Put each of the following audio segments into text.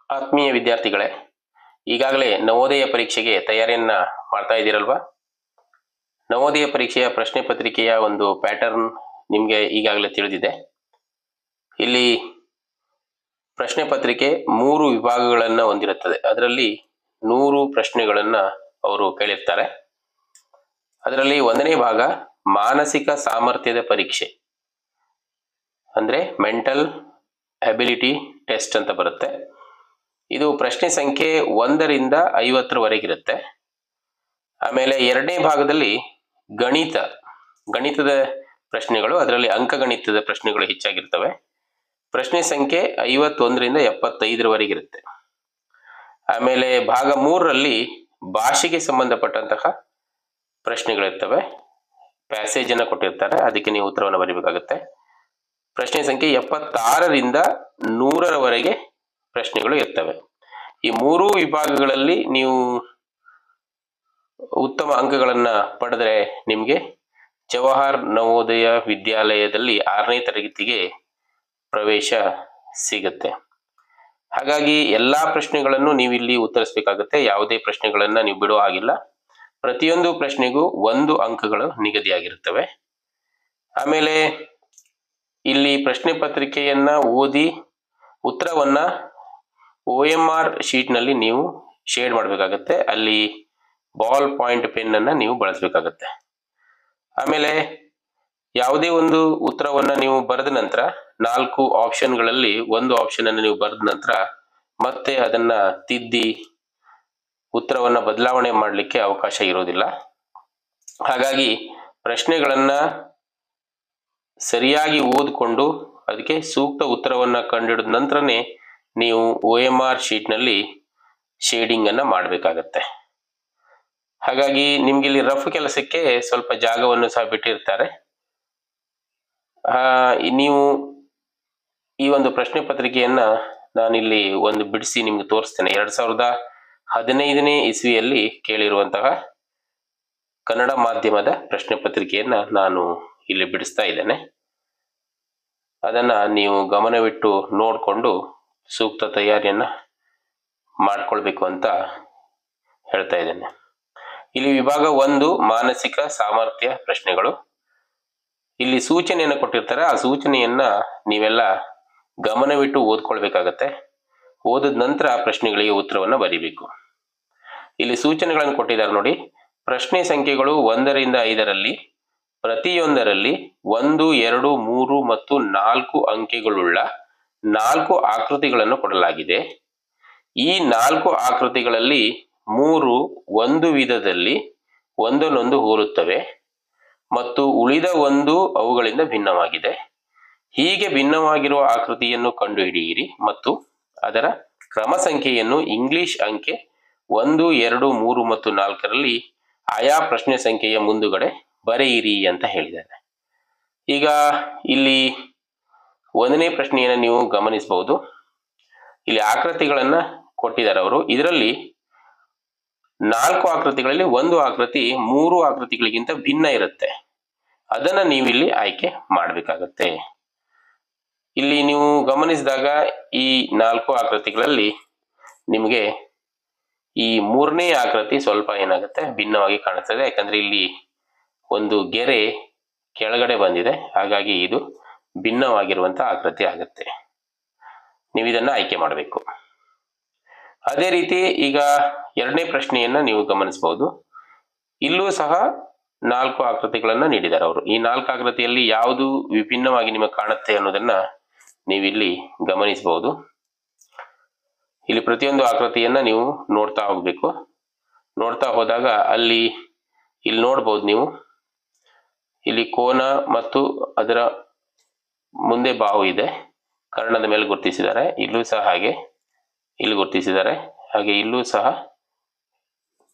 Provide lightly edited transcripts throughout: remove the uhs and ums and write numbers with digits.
ಆತ್ಮೀಯ ವಿದ್ಯಾರ್ಥಿಗಳೇ, ಈಗಾಗಲೇ ನವೋದಯ ಪರೀಕ್ಷೆಗೆ ತಯಾರಿಯನ್ನ ಮಾಡ್ತಾ ಇದ್ದೀರಲ್ವಾ? ನವೋದಯ ಪರೀಕ್ಷೆಯ ಪ್ರಶ್ನೆ ಪತ್ರಿಕೆಯ ಒಂದು ಪ್ಯಾಟರ್ನ್ ನಿಮಗೆ ಈಗಾಗಲೇ ತಿಳಿದಿದೆ. ಇಲ್ಲಿ ಪ್ರಶ್ನೆ ಪತ್ರಿಕೆ 3 ವಿಭಾಗಗಳನ್ನು ಹೊಂದಿರುತ್ತದೆ. ಅದರಲ್ಲಿ 100 ಪ್ರಶ್ನೆಗಳನ್ನು ಅವರು ಕೇಳಿರ್ತಾರೆ. ಅದರಲ್ಲಿ 1ನೇ ಭಾಗ ಮಾನಸಿಕ ಸಾಮರ್ಥ್ಯದ ಪರೀಕ್ಷೆ, ಅಂದ್ರೆ ಮೆಂಟಲ್ ಅಬಿಲಿಟಿ ಟೆಸ್ಟ್ ಅಂತ ಬರುತ್ತೆ. ಇದು ಪ್ರಶ್ನೆ ಸಂಖ್ಯೆ 1 ರಿಂದ 50ರವರೆಗಿರುತ್ತೆ. ಆಮೇಲೆ 2ನೇ ಭಾಗದಲ್ಲಿ ಗಣಿತದ ಪ್ರಶ್ನೆಗಳು, ಅದರಲ್ಲಿ ಅಂಕಗಣಿತದ ಪ್ರಶ್ನೆಗಳು ಹೆಚ್ಚಾಗಿರ್ತವೆ. ಪ್ರಶ್ನೆ ಸಂಖ್ಯೆ 51 ರಿಂದ 75ರವರೆಗಿರುತ್ತೆ. ಆಮೇಲೆ ಭಾಗ 3ರಲ್ಲಿ ಭಾಷೆಗೆ ಸಂಬಂಧಪಟ್ಟಂತಹ ಪ್ರಶ್ನೆಗಳಿರ್ತವೆ. ಪ್ಯಾಸೇಜ್ ಅನ್ನು ಕೊಟ್ಟಿರ್ತಾರೆ, ಅದಕ್ಕೆ ನೀವು ಉತ್ತರವನ್ನು ಬರೀಬೇಕಾಗುತ್ತೆ. ಪ್ರಶ್ನೆ ಸಂಖ್ಯೆ 76 ರಿಂದ 100ರವರೆಗೆ ಪ್ರಶ್ನೆಗಳು ಇರ್ತವೆ. ಈ 3 ವಿಭಾಗಗಳಲ್ಲಿ ನೀವು ಉತ್ತಮ ಅಂಕಗಳನ್ನ ಪಡೆದರೆ ನಿಮಗೆ ಜವಾಹರ್ ನವೋದಯ ವಿದ್ಯಾಲಯದಲ್ಲಿ 6ನೇ ತರಗತಿಗೆ ಪ್ರವೇಶ ಸಿಗುತ್ತೆ. ಹಾಗಾಗಿ ಎಲ್ಲಾ ಪ್ರಶ್ನೆಗಳನ್ನು ನೀವು ಇಲ್ಲಿ ಉತ್ತರಿಸಬೇಕಾಗುತ್ತೆ. ಯಾವುದೇ ಪ್ರಶ್ನೆಗಳನ್ನ ನೀವು ಬಿಡುವ ಹಾಗಿಲ್ಲ. ಪ್ರತಿಯೊಂದು ಪ್ರಶ್ನೆಗೂ 1 ಅಂಕಗಳು ನಿಗದಿಯಾಗಿರುತ್ತವೆ. ಆಮೇಲೆ ಇಲ್ಲಿ ಪ್ರಶ್ನೆ ಪತ್ರಿಕೆಯನ್ನ ಓದಿ ಉತ್ತರವನ್ನ OMR ಶೀಟ್ನಲ್ಲಿ ನೀವು ಶೇಡ್ ಮಾಡಬೇಕಾಗತ್ತೆ. ಅಲ್ಲಿ ಬಾಲ್ ಪಾಯಿಂಟ್ ಪೆನ್ ಅನ್ನ ನೀವು ಬಳಸಬೇಕಾಗತ್ತೆ. ಆಮೇಲೆ ಯಾವುದೇ ಒಂದು ಉತ್ತರವನ್ನ ನೀವು ಬರೆದ ನಂತರ 4 ಆಪ್ಷನ್ಗಳಲ್ಲಿ 1 ಆಪ್ಷನ್ ಅನ್ನು ನೀವು ಬರೆದ ನಂತರ ಮತ್ತೆ ಅದನ್ನ ತಿದ್ದಿ ಉತ್ತರವನ್ನ ಬದಲಾವಣೆ ಮಾಡಲಿಕ್ಕೆ ಅವಕಾಶ ಇರೋದಿಲ್ಲ. ಹಾಗಾಗಿ ಪ್ರಶ್ನೆಗಳನ್ನ ಸರಿಯಾಗಿ ಓದಿಕೊಂಡು ಅದಕ್ಕೆ ಸೂಕ್ತ ಉತ್ತರವನ್ನ ಕಂಡುಹಿಡಿದ ನಂತರನೇ ನೀವು OMR ಶೀಟ್ನಲ್ಲಿ ಶೇಡಿಂಗ್ ಅನ್ನ ಮಾಡಬೇಕಾಗತ್ತೆ. ಹಾಗಾಗಿ ನಿಮ್ಗೆ ಇಲ್ಲಿ ರಫ್ ಕೆಲಸಕ್ಕೆ ಸ್ವಲ್ಪ ಜಾಗವನ್ನು ಸಹ ಬಿಟ್ಟಿರ್ತಾರೆ. ನೀವು ಈ ಒಂದು ಪ್ರಶ್ನೆ ಪತ್ರಿಕೆಯನ್ನ ನಾನಿಲ್ಲಿ ಒಂದು ಬಿಡಿಸಿ ನಿಮ್ಗೆ ತೋರಿಸ್ತೇನೆ. 2015ನೇ ಇಸ್ವಿಯಲ್ಲಿ ಕೇಳಿರುವಂತಹ ಕನ್ನಡ ಮಾಧ್ಯಮದ ಪ್ರಶ್ನೆ ಪತ್ರಿಕೆಯನ್ನ ನಾನು ಇಲ್ಲಿ ಬಿಡಿಸ್ತಾ ಇದ್ದೇನೆ. ಅದನ್ನ ನೀವು ಗಮನವಿಟ್ಟು ನೋಡಿಕೊಂಡು ಸೂಕ್ತ ತಯಾರಿಯನ್ನ ಮಾಡ್ಕೊಳ್ಬೇಕು ಅಂತ ಹೇಳ್ತಾ ಇದ್ದೇನೆ. ಇಲ್ಲಿ ವಿಭಾಗ 1 ಮಾನಸಿಕ ಸಾಮರ್ಥ್ಯ ಪ್ರಶ್ನೆಗಳು. ಇಲ್ಲಿ ಸೂಚನೆಯನ್ನು ಕೊಟ್ಟಿರ್ತಾರೆ. ಆ ಸೂಚನೆಯನ್ನ ನೀವೆಲ್ಲ ಗಮನವಿಟ್ಟು ಓದ್ಕೊಳ್ಬೇಕಾಗತ್ತೆ. ಓದಿದ ನಂತರ ಪ್ರಶ್ನೆಗಳಿಗೆ ಉತ್ತರವನ್ನ ಬರೀಬೇಕು. ಇಲ್ಲಿ ಸೂಚನೆಗಳನ್ನು ಕೊಟ್ಟಿದ್ದಾರೆ ನೋಡಿ. ಪ್ರಶ್ನೆ ಸಂಖ್ಯೆಗಳು 1 ರಿಂದ 5ರಲ್ಲಿ ಪ್ರತಿಯೊಂದರಲ್ಲಿ 1, 2, 3 ಮತ್ತು 4 ಅಂಕೆಗಳುಳ್ಳ 4 ಆಕೃತಿಗಳನ್ನು ಕೊಡಲಾಗಿದೆ. ಈ 4 ಆಕೃತಿಗಳಲ್ಲಿ 3 ಒಂದು ವಿಧದಲ್ಲಿ ಒಂದನ್ನೊಂದು ಹೋಲುತ್ತವೆ ಮತ್ತು ಉಳಿದ 1 ಅವುಗಳಿಂದ ಭಿನ್ನವಾಗಿದೆ. ಹೀಗೆ ಭಿನ್ನವಾಗಿರುವ ಆಕೃತಿಯನ್ನು ಕಂಡುಹಿಡಿಯಿರಿ ಮತ್ತು ಅದರ ಕ್ರಮ ಸಂಖ್ಯೆಯನ್ನು ಇಂಗ್ಲಿಷ್ ಅಂಕೆ 1, 2, 3 ಮತ್ತು 4ರಲ್ಲಿ ಆಯಾ ಪ್ರಶ್ನೆ ಸಂಖ್ಯೆಯ ಮುಂದುಗಡೆ ಬರೆಯಿರಿ ಅಂತ ಹೇಳಿದ್ದಾರೆ. ಈಗ ಇಲ್ಲಿ 1ನೇ ಪ್ರಶ್ನೆಯನ್ನು ನೀವು ಗಮನಿಸಬಹುದು. ಇಲ್ಲಿ ಆಕೃತಿಗಳನ್ನ ಕೊಟ್ಟಿದ್ದಾರೆ ಅವರು. ಇದರಲ್ಲಿ 4 ಆಕೃತಿಗಳಲ್ಲಿ 1 ಆಕೃತಿ 3 ಆಕೃತಿಗಳಿಗಿಂತ ಭಿನ್ನ ಇರುತ್ತೆ. ಅದನ್ನ ನೀವು ಇಲ್ಲಿ ಆಯ್ಕೆ ಮಾಡಬೇಕಾಗತ್ತೆ. ಇಲ್ಲಿ ನೀವು ಗಮನಿಸಿದಾಗ ಈ 4 ಆಕೃತಿಗಳಲ್ಲಿ ನಿಮಗೆ ಈ 3ನೇ ಆಕೃತಿ ಸ್ವಲ್ಪ ಏನಾಗುತ್ತೆ, ಭಿನ್ನವಾಗಿ ಕಾಣಿಸ್ತದೆ. ಯಾಕಂದ್ರೆ ಇಲ್ಲಿ ಒಂದು ಗೆರೆ ಕೆಳಗಡೆ ಬಂದಿದೆ. ಹಾಗಾಗಿ ಇದು ಭಿನ್ನವಾಗಿರುವಂತ ಆಕೃತಿ ಆಗುತ್ತೆ. ನೀವು ಇದನ್ನ ಆಯ್ಕೆ ಮಾಡಬೇಕು. ಅದೇ ರೀತಿ ಈಗ 2ನೇ ಪ್ರಶ್ನೆಯನ್ನ ನೀವು ಗಮನಿಸಬಹುದು. ಇಲ್ಲೂ ಸಹ 4 ಆಕೃತಿಗಳನ್ನ ನೀಡಿದ್ದಾರೆ ಅವರು. ಈ 4 ಆಕೃತಿಯಲ್ಲಿ ಯಾವುದು ವಿಭಿನ್ನವಾಗಿ ನಿಮಗೆ ಕಾಣುತ್ತೆ ಅನ್ನೋದನ್ನ ನೀವಿಲ್ಲಿ ಗಮನಿಸಬಹುದು. ಇಲ್ಲಿ ಪ್ರತಿಯೊಂದು ಆಕೃತಿಯನ್ನ ನೀವು ನೋಡ್ತಾ ಹೋಗ್ಬೇಕು. ನೋಡ್ತಾ ಹೋದಾಗ ಇಲ್ಲಿ ನೋಡ್ಬೋದು ನೀವು. ಇಲ್ಲಿ ಕೋನ ಮತ್ತು ಅದರ ಮುಂದೆ ಬಾಹು ಇದೆ, ಕರ್ಣದ ಮೇಲೆ ಗುರುತಿಸಿದ್ದಾರೆ. ಇಲ್ಲೂ ಸಹ ಹಾಗೆ ಇಲ್ಲಿ ಗುರುತಿಸಿದ್ದಾರೆ. ಹಾಗೆ ಇಲ್ಲೂ ಸಹ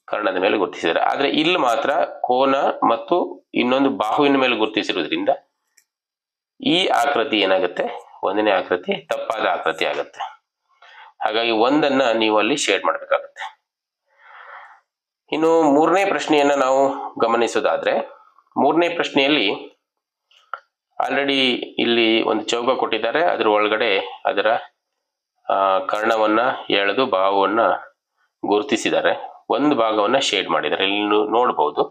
ಕರ್ಣದ ಮೇಲೆ ಗುರುತಿಸಿದ್ದಾರೆ. ಆದ್ರೆ ಇಲ್ಲಿ ಮಾತ್ರ ಕೋನ ಮತ್ತು ಇನ್ನೊಂದು ಬಾಹುವಿನ ಮೇಲೆ ಗುರುತಿಸಿರುವುದರಿಂದ ಈ ಆಕೃತಿ ಏನಾಗುತ್ತೆ, 1ನೇ ಆಕೃತಿ ತಪ್ಪಾದ ಆಕೃತಿ ಆಗುತ್ತೆ. ಹಾಗಾಗಿ 1ಅನ್ನ ನೀವು ಅಲ್ಲಿ ಶೇಡ್ ಮಾಡಬೇಕಾಗುತ್ತೆ. ಇನ್ನು 3ನೇ ಪ್ರಶ್ನೆಯನ್ನ ನಾವು ಗಮನಿಸೋದಾದ್ರೆ, 3ನೇ ಪ್ರಶ್ನೆಯಲ್ಲಿ ಆಲ್ರೆಡಿ ಇಲ್ಲಿ ಒಂದು ಚೌಕ ಕೊಟ್ಟಿದ್ದಾರೆ. ಅದರ ಒಳಗಡೆ ಅದರ ಕರ್ಣವನ್ನ ಎಳೆದು ಬಾಹುವನ್ನ ಗುರುತಿಸಿದ್ದಾರೆ. ಒಂದು ಭಾಗವನ್ನ ಶೇಡ್ ಮಾಡಿದ್ದಾರೆ. ಇಲ್ಲಿ ನೋಡಬಹುದು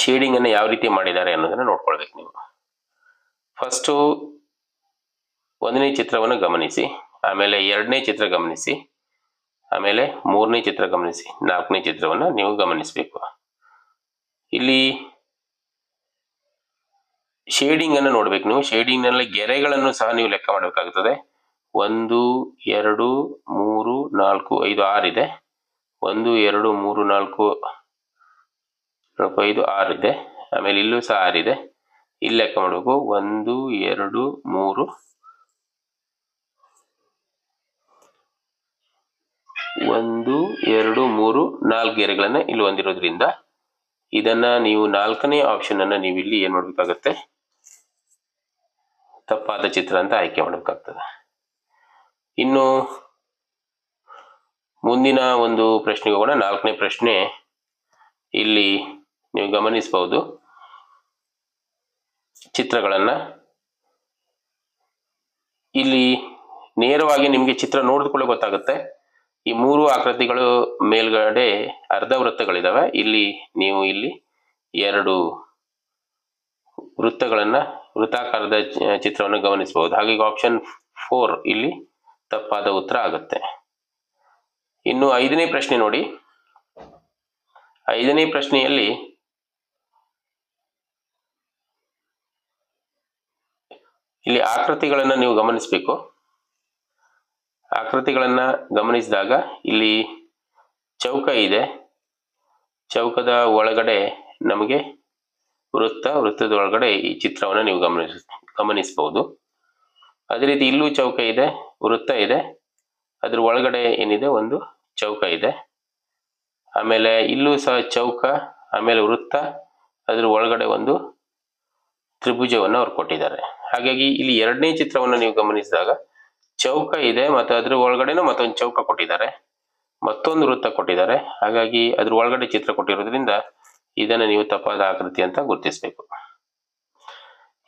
ಶೇಡಿಂಗ್ ಅನ್ನು ಯಾವ ರೀತಿ ಮಾಡಿದ್ದಾರೆ ಅನ್ನೋದನ್ನ ನೋಡ್ಕೊಳ್ಬೇಕು ನೀವು. ಫಸ್ಟು ಒಂದನೇ ಚಿತ್ರವನ್ನು ಗಮನಿಸಿ, ಆಮೇಲೆ ಎರಡನೇ ಚಿತ್ರ ಗಮನಿಸಿ, ಆಮೇಲೆ ಮೂರನೇ ಚಿತ್ರ ಗಮನಿಸಿ, ನಾಲ್ಕನೇ ಚಿತ್ರವನ್ನ ನೀವು ಗಮನಿಸಬೇಕು. ಇಲ್ಲಿ ಶೇಡಿಂಗ್ ಅನ್ನು ನೋಡ್ಬೇಕು ನೀವು. ಶೇಡಿಂಗ್ ನಲ್ಲಿ ಗೆರೆಗಳನ್ನು ಸಹ ನೀವು ಲೆಕ್ಕ ಮಾಡಬೇಕಾಗುತ್ತದೆ. 1 2 3 4 5 6 ಇದೆ. 1 2 3 4 5 6 ಇದೆ. ಆಮೇಲೆ ಇಲ್ಲೂ ಸಹ 6 ಇದೆ. ಇಲ್ಲಿ ಲೆಕ್ಕ ಮಾಡಬೇಕು 1 2 3 1 2 3 4 ಗೆರೆಗಳನ್ನ ಇಲ್ಲಿ ಹೊಂದಿರೋದ್ರಿಂದ ಇದನ್ನ ನೀವು ನಾಲ್ಕನೇ ಆಪ್ಷನ್ ಅನ್ನ ನೀವು ಇಲ್ಲಿ ಏನ್ ಮಾಡ್ಬೇಕಾಗತ್ತೆ, ತಪ್ಪಾದ ಚಿತ್ರ ಅಂತ ಆಯ್ಕೆ ಮಾಡಬೇಕಾಗ್ತದೆ. ಇನ್ನು ಮುಂದಿನ ಒಂದು ಪ್ರಶ್ನೆಗೆ ಹೋಗೋಣ. ನಾಲ್ಕನೇ ಪ್ರಶ್ನೆ ಇಲ್ಲಿ ನೀವು ಗಮನಿಸಬಹುದು ಚಿತ್ರಗಳನ್ನ. ಇಲ್ಲಿ ನೇರವಾಗಿ ನಿಮಗೆ ಚಿತ್ರ ನೋಡಿಕೊಳ್ಳಿ ಗೊತ್ತಾಗುತ್ತೆ. ಈ ಮೂರು ಆಕೃತಿಗಳು ಮೇಲ್ಗಡೆ ಅರ್ಧ ವೃತ್ತಗಳಿದಾವೆ. ಇಲ್ಲಿ ನೀವು ಇಲ್ಲಿ ಎರಡು ವೃತ್ತಗಳನ್ನ ವೃತ್ತಾಕಾರದ ಚಿತ್ರವನ್ನು ಗಮನಿಸಬಹುದು. ಹಾಗಾಗಿ ಆಪ್ಷನ್ 4 ಇಲ್ಲಿ ತಪ್ಪಾದ ಉತ್ತರ ಆಗುತ್ತೆ. ಇನ್ನು ಐದನೇ ಪ್ರಶ್ನೆ ನೋಡಿ. ಐದನೇ ಪ್ರಶ್ನೆಯಲ್ಲಿ ಇಲ್ಲಿ ಆಕೃತಿಗಳನ್ನ ನೀವು ಗಮನಿಸಬೇಕು. ಆಕೃತಿಗಳನ್ನ ಗಮನಿಸಿದಾಗ ಇಲ್ಲಿ ಚೌಕ ಇದೆ. ಚೌಕದ ಒಳಗಡೆ ನಮಗೆ ವೃತ್ತದ ಒಳಗಡೆ ಈ ಚಿತ್ರವನ್ನು ನೀವು ಗಮನಿಸಬಹುದು. ಅದೇ ರೀತಿ ಇಲ್ಲೂ ಚೌಕ ಇದೆ, ವೃತ್ತ ಇದೆ, ಅದ್ರ ಒಳಗಡೆ ಏನಿದೆ ಒಂದು ಚೌಕ ಇದೆ. ಆಮೇಲೆ ಇಲ್ಲೂ ಸಹ ಚೌಕ, ಆಮೇಲೆ ವೃತ್ತ, ಅದ್ರ ಒಳಗಡೆ ಒಂದು ತ್ರಿಭುಜವನ್ನು ಅವ್ರು ಕೊಟ್ಟಿದ್ದಾರೆ. ಹಾಗಾಗಿ ಇಲ್ಲಿ ಎರಡನೇ ಚಿತ್ರವನ್ನು ನೀವು ಗಮನಿಸಿದಾಗ ಚೌಕ ಇದೆ ಮತ್ತು ಅದ್ರ ಒಳಗಡೆನೂ ಮತ್ತೊಂದು ಚೌಕ ಕೊಟ್ಟಿದ್ದಾರೆ, ಮತ್ತೊಂದು ವೃತ್ತ ಕೊಟ್ಟಿದ್ದಾರೆ. ಹಾಗಾಗಿ ಅದ್ರ ಒಳಗಡೆ ಚಿತ್ರ ಕೊಟ್ಟಿರೋದ್ರಿಂದ ಇದನ್ನು ನೀವು ತಪ್ಪಾದ ಆಕೃತಿ ಅಂತ ಗುರುತಿಸಬೇಕು.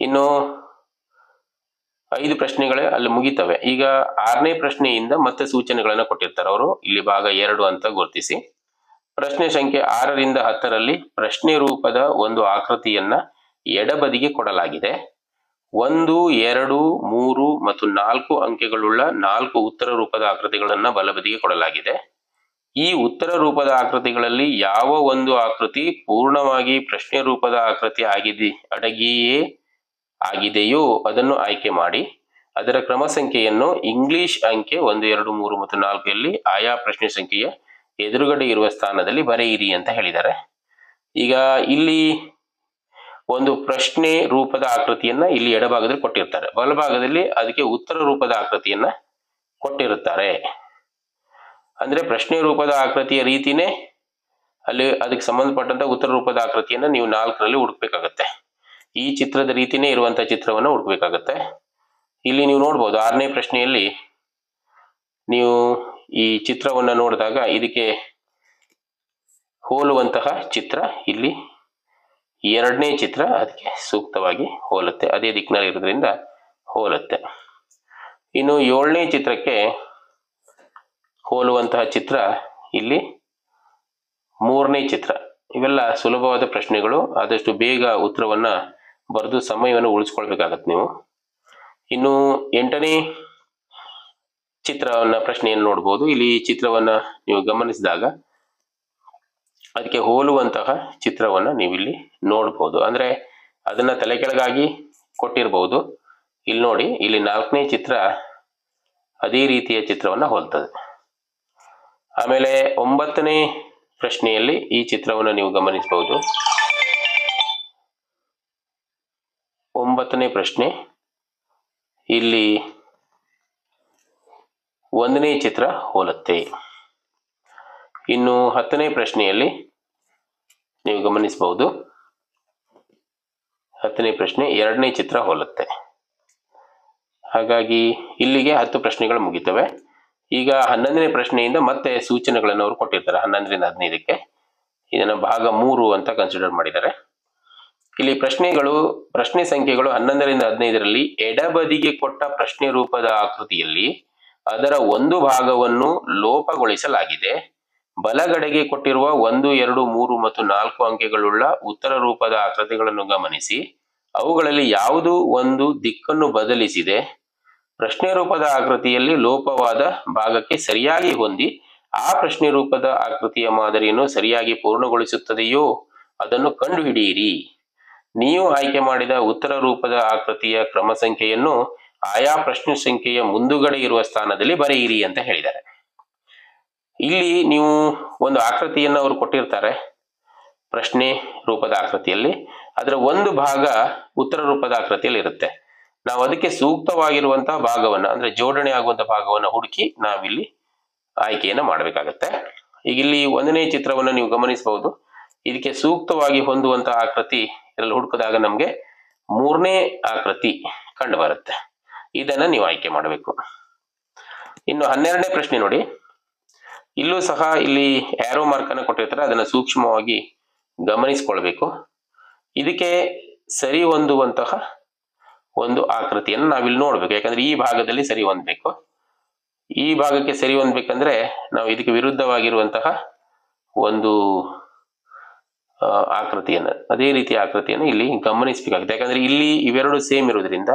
ಇನ್ನು 5 ಪ್ರಶ್ನೆಗಳೇ ಅಲ್ಲಿ ಮುಗಿತವೆ. ಈಗ 6ನೇ ಪ್ರಶ್ನೆಯಿಂದ ಮತ್ತೆ ಸೂಚನೆಗಳನ್ನ ಕೊಟ್ಟಿರ್ತಾರೆ ಅವರು. ಇಲ್ಲಿ ಭಾಗ 2 ಅಂತ ಗುರುತಿಸಿ. ಪ್ರಶ್ನೆ ಸಂಖ್ಯೆ 6ರಿಂದ 10ರಲ್ಲಿ ಪ್ರಶ್ನೆ ರೂಪದ ಒಂದು ಆಕೃತಿಯನ್ನ ಎಡಬದಿಗೆ ಕೊಡಲಾಗಿದೆ. 1 2 3 ಮತ್ತು 4 ಅಂಕೆಗಳುಳ್ಳ 4 ಉತ್ತರ ರೂಪದ ಆಕೃತಿಗಳನ್ನ ಬಲಬದಿಗೆ ಕೊಡಲಾಗಿದೆ. ಈ ಉತ್ತರ ರೂಪದ ಆಕೃತಿಗಳಲ್ಲಿ ಯಾವ ಒಂದು ಆಕೃತಿ ಪೂರ್ಣವಾಗಿ ಪ್ರಶ್ನೆ ರೂಪದ ಆಕೃತಿ ಆಗಿದೆಯೋ ಅದನ್ನು ಆಯ್ಕೆ ಮಾಡಿ ಅದರ ಕ್ರಮ ಸಂಖ್ಯೆಯನ್ನು ಇಂಗ್ಲಿಷ್ ಅಂಕೆ 1 2 3 ಮತ್ತು 4ರಲ್ಲಿ ಆಯಾ ಪ್ರಶ್ನೆ ಸಂಖ್ಯೆಯ ಎದುರುಗಡೆ ಇರುವ ಸ್ಥಾನದಲ್ಲಿ ಬರೆಯಿರಿ ಅಂತ ಹೇಳಿದ್ದಾರೆ. ಈಗ ಇಲ್ಲಿ ಒಂದು ಪ್ರಶ್ನೆ ರೂಪದ ಆಕೃತಿಯನ್ನ ಇಲ್ಲಿ ಎಡಭಾಗದಲ್ಲಿ ಕೊಟ್ಟಿರ್ತಾರೆ, ಬಲಭಾಗದಲ್ಲಿ ಅದಕ್ಕೆ ಉತ್ತರ ರೂಪದ ಆಕೃತಿಯನ್ನ ಕೊಟ್ಟಿರುತ್ತಾರೆ. ಅಂದ್ರೆ ಪ್ರಶ್ನೆ ರೂಪದ ಆಕೃತಿಯ ರೀತಿನೇ ಅಲ್ಲಿ ಅದಕ್ಕೆ ಸಂಬಂಧಪಟ್ಟಂತ ಉತ್ತರ ರೂಪದ ಆಕೃತಿಯನ್ನ ನೀವು 4ರಲ್ಲಿ ಹುಡುಕ್ಬೇಕಾಗತ್ತೆ. ಈ ಚಿತ್ರದ ರೀತಿನೇ ಇರುವಂತ ಚಿತ್ರವನ್ನ ಹುಡುಕ್ಬೇಕಾಗತ್ತೆ. ಇಲ್ಲಿ ನೀವು ನೋಡ್ಬೋದು 6ನೇ ಪ್ರಶ್ನೆಯಲ್ಲಿ ನೀವು ಈ ಚಿತ್ರವನ್ನ ನೋಡಿದಾಗ ಇದಕ್ಕೆ ಹೋಲುವಂತಹ ಚಿತ್ರ ಇಲ್ಲಿ 2ನೇ ಚಿತ್ರ ಅದಕ್ಕೆ ಸೂಕ್ತವಾಗಿ ಹೋಲುತ್ತೆ, ಅದೇ ದಿಕ್ಕಿನಲ್ಲಿ ಇರೋದ್ರಿಂದ ಹೋಲುತ್ತೆ. ಇನ್ನು 7ನೇ ಚಿತ್ರಕ್ಕೆ ಹೋಲುವಂತಹ ಚಿತ್ರ ಇಲ್ಲಿ 3ನೇ ಚಿತ್ರ. ಇವೆಲ್ಲ ಸುಲಭವಾದ ಪ್ರಶ್ನೆಗಳು. ಆದಷ್ಟು ಬೇಗ ಉತ್ತರವನ್ನ ಬರೆದು ಸಮಯವನ್ನು ಉಳಿಸ್ಕೊಳ್ಬೇಕಾಗತ್ತೆ ನೀವು. ಇನ್ನು 8ನೇ ಪ್ರಶ್ನೆಯನ್ನು ನೋಡ್ಬೋದು. ಇಲ್ಲಿ ಚಿತ್ರವನ್ನ ನೀವು ಗಮನಿಸಿದಾಗ ಅದಕ್ಕೆ ಹೋಲುವಂತಹ ಚಿತ್ರವನ್ನ ನೀವು ಇಲ್ಲಿ ನೋಡ್ಬೋದು. ಅಂದ್ರೆ ಅದನ್ನ ತಲೆ ಕೆಳಗಾಗಿ ಕೊಟ್ಟಿರಬಹುದು. ಇಲ್ಲಿ ನೋಡಿ, ಇಲ್ಲಿ 4ನೇ ಚಿತ್ರ ಅದೇ ರೀತಿಯ ಚಿತ್ರವನ್ನ ಹೋಲ್ತದೆ. ಆಮೇಲೆ 9ನೇ ಪ್ರಶ್ನೆಯಲ್ಲಿ ಈ ಚಿತ್ರವನ್ನು ನೀವು ಗಮನಿಸಬಹುದು. 9ನೇ ಪ್ರಶ್ನೆ ಇಲ್ಲಿ 1ನೇ ಚಿತ್ರ ಹೋಲುತ್ತೆ. ಇನ್ನು 10ನೇ ಪ್ರಶ್ನೆಯಲ್ಲಿ ನೀವು ಗಮನಿಸಬಹುದು 10ನೇ ಪ್ರಶ್ನೆ 2ನೇ ಚಿತ್ರ ಹೋಲುತ್ತೆ. ಹಾಗಾಗಿ ಇಲ್ಲಿಗೆ 10 ಪ್ರಶ್ನೆಗಳು ಮುಗಿತವೆ. ಈಗ 11ನೇ ಪ್ರಶ್ನೆಯಿಂದ ಮತ್ತೆ ಸೂಚನೆಗಳನ್ನು ಅವರು ಕೊಟ್ಟಿರ್ತಾರೆ. 11ರಿಂದ 15ಕ್ಕೆ ಇದನ್ನ ಭಾಗ 3 ಅಂತ ಕನ್ಸಿಡರ್ ಮಾಡಿದ್ದಾರೆ. ಇಲ್ಲಿ ಪ್ರಶ್ನೆ ಸಂಖ್ಯೆಗಳು 11ರಿಂದ 15ರಲ್ಲಿ ಎಡಬದಿಗೆ ಕೊಟ್ಟ ಪ್ರಶ್ನೆ ರೂಪದ ಆಕೃತಿಯಲ್ಲಿ ಅದರ ಒಂದು ಭಾಗವನ್ನು ಲೋಪಗೊಳಿಸಲಾಗಿದೆ. ಬಲಗಡೆಗೆ ಕೊಟ್ಟಿರುವ 1, 2, 3 ಮತ್ತು 4 ಅಂಕೆಗಳುಳ್ಳ ಉತ್ತರ ರೂಪದ ಆಕೃತಿಗಳನ್ನು ಗಮನಿಸಿ. ಅವುಗಳಲ್ಲಿ ಯಾವುದು ಒಂದು ದಿಕ್ಕನ್ನು ಬದಲಿಸಿದೆ, ಪ್ರಶ್ನೆ ರೂಪದ ಆಕೃತಿಯಲ್ಲಿ ಲೋಪವಾದ ಭಾಗಕ್ಕೆ ಸರಿಯಾಗಿ ಹೊಂದಿ ಆ ಪ್ರಶ್ನೆ ರೂಪದ ಆಕೃತಿಯ ಮಾದರಿಯನ್ನು ಸರಿಯಾಗಿ ಪೂರ್ಣಗೊಳಿಸುತ್ತದೆಯೋ ಅದನ್ನು ಕಂಡುಹಿಡಿಯಿರಿ. ನೀವು ಆಯ್ಕೆ ಮಾಡಿದ ಉತ್ತರ ರೂಪದ ಆಕೃತಿಯ ಕ್ರಮ ಸಂಖ್ಯೆಯನ್ನು ಆಯಾ ಪ್ರಶ್ನೆ ಸಂಖ್ಯೆಯ ಮುಂದುಗಡೆ ಇರುವ ಸ್ಥಾನದಲ್ಲಿ ಬರೆಯಿರಿ ಅಂತ ಹೇಳಿದ್ದಾರೆ. ಇಲ್ಲಿ ನೀವು ಒಂದು ಆಕೃತಿಯನ್ನು ಅವರು ಕೊಟ್ಟಿರ್ತಾರೆ ಪ್ರಶ್ನೆ ರೂಪದ ಆಕೃತಿಯಲ್ಲಿ, ಅದರ ಒಂದು ಭಾಗ ಉತ್ತರ ರೂಪದ ಆಕೃತಿಯಲ್ಲಿ ಇರುತ್ತೆ. ನಾವು ಅದಕ್ಕೆ ಸೂಕ್ತವಾಗಿರುವಂತಹ ಭಾಗವನ್ನ ಅಂದ್ರೆ ಜೋಡಣೆ ಆಗುವಂತಹ ಭಾಗವನ್ನು ಹುಡುಕಿ ನಾವಿಲ್ಲಿ ಆಯ್ಕೆಯನ್ನ ಮಾಡಬೇಕಾಗತ್ತೆ. ಈಗ ಇಲ್ಲಿ 1ನೇ ಚಿತ್ರವನ್ನು ನೀವು ಗಮನಿಸಬಹುದು. ಇದಕ್ಕೆ ಸೂಕ್ತವಾಗಿ ಹೊಂದುವಂತಹ ಆಕೃತಿ ಇದರಲ್ಲಿ ಹುಡುಕಿದಾಗ ನಮಗೆ 3ನೇ ಆಕೃತಿ ಕಂಡು ಬರುತ್ತೆ. ಇದನ್ನ ನೀವು ಆಯ್ಕೆ ಮಾಡಬೇಕು. ಇನ್ನು 12ನೇ ಪ್ರಶ್ನೆ ನೋಡಿ. ಇಲ್ಲೂ ಸಹ ಇಲ್ಲಿ ಆರೋ ಮಾರ್ಕ್ ಅನ್ನು ಕೊಟ್ಟಿರ್ತಾರೆ, ಅದನ್ನ ಸೂಕ್ಷ್ಮವಾಗಿ ಗಮನಿಸಿಕೊಳ್ಬೇಕು. ಇದಕ್ಕೆ ಸರಿ ಹೊಂದುವಂತಹ ಒಂದು ಆಕೃತಿಯನ್ನು ನಾವಿಲ್ಲಿ ನೋಡ್ಬೇಕು. ಯಾಕಂದ್ರೆ ಈ ಭಾಗದಲ್ಲಿ ಸರಿ ಹೊಂದಬೇಕು. ಈ ಭಾಗಕ್ಕೆ ಸರಿ ಹೊಂದಬೇಕಂದ್ರೆ ನಾವು ಇದಕ್ಕೆ ವಿರುದ್ಧವಾಗಿರುವಂತಹ ಒಂದು ಆಕೃತಿಯನ್ನು, ಅದೇ ರೀತಿಯ ಆಕೃತಿಯನ್ನು ಇಲ್ಲಿ ಗಮನಿಸಬೇಕಾಗುತ್ತೆ. ಯಾಕಂದ್ರೆ ಇಲ್ಲಿ ಇವೆರಡು ಸೇಮ್ ಇರೋದ್ರಿಂದ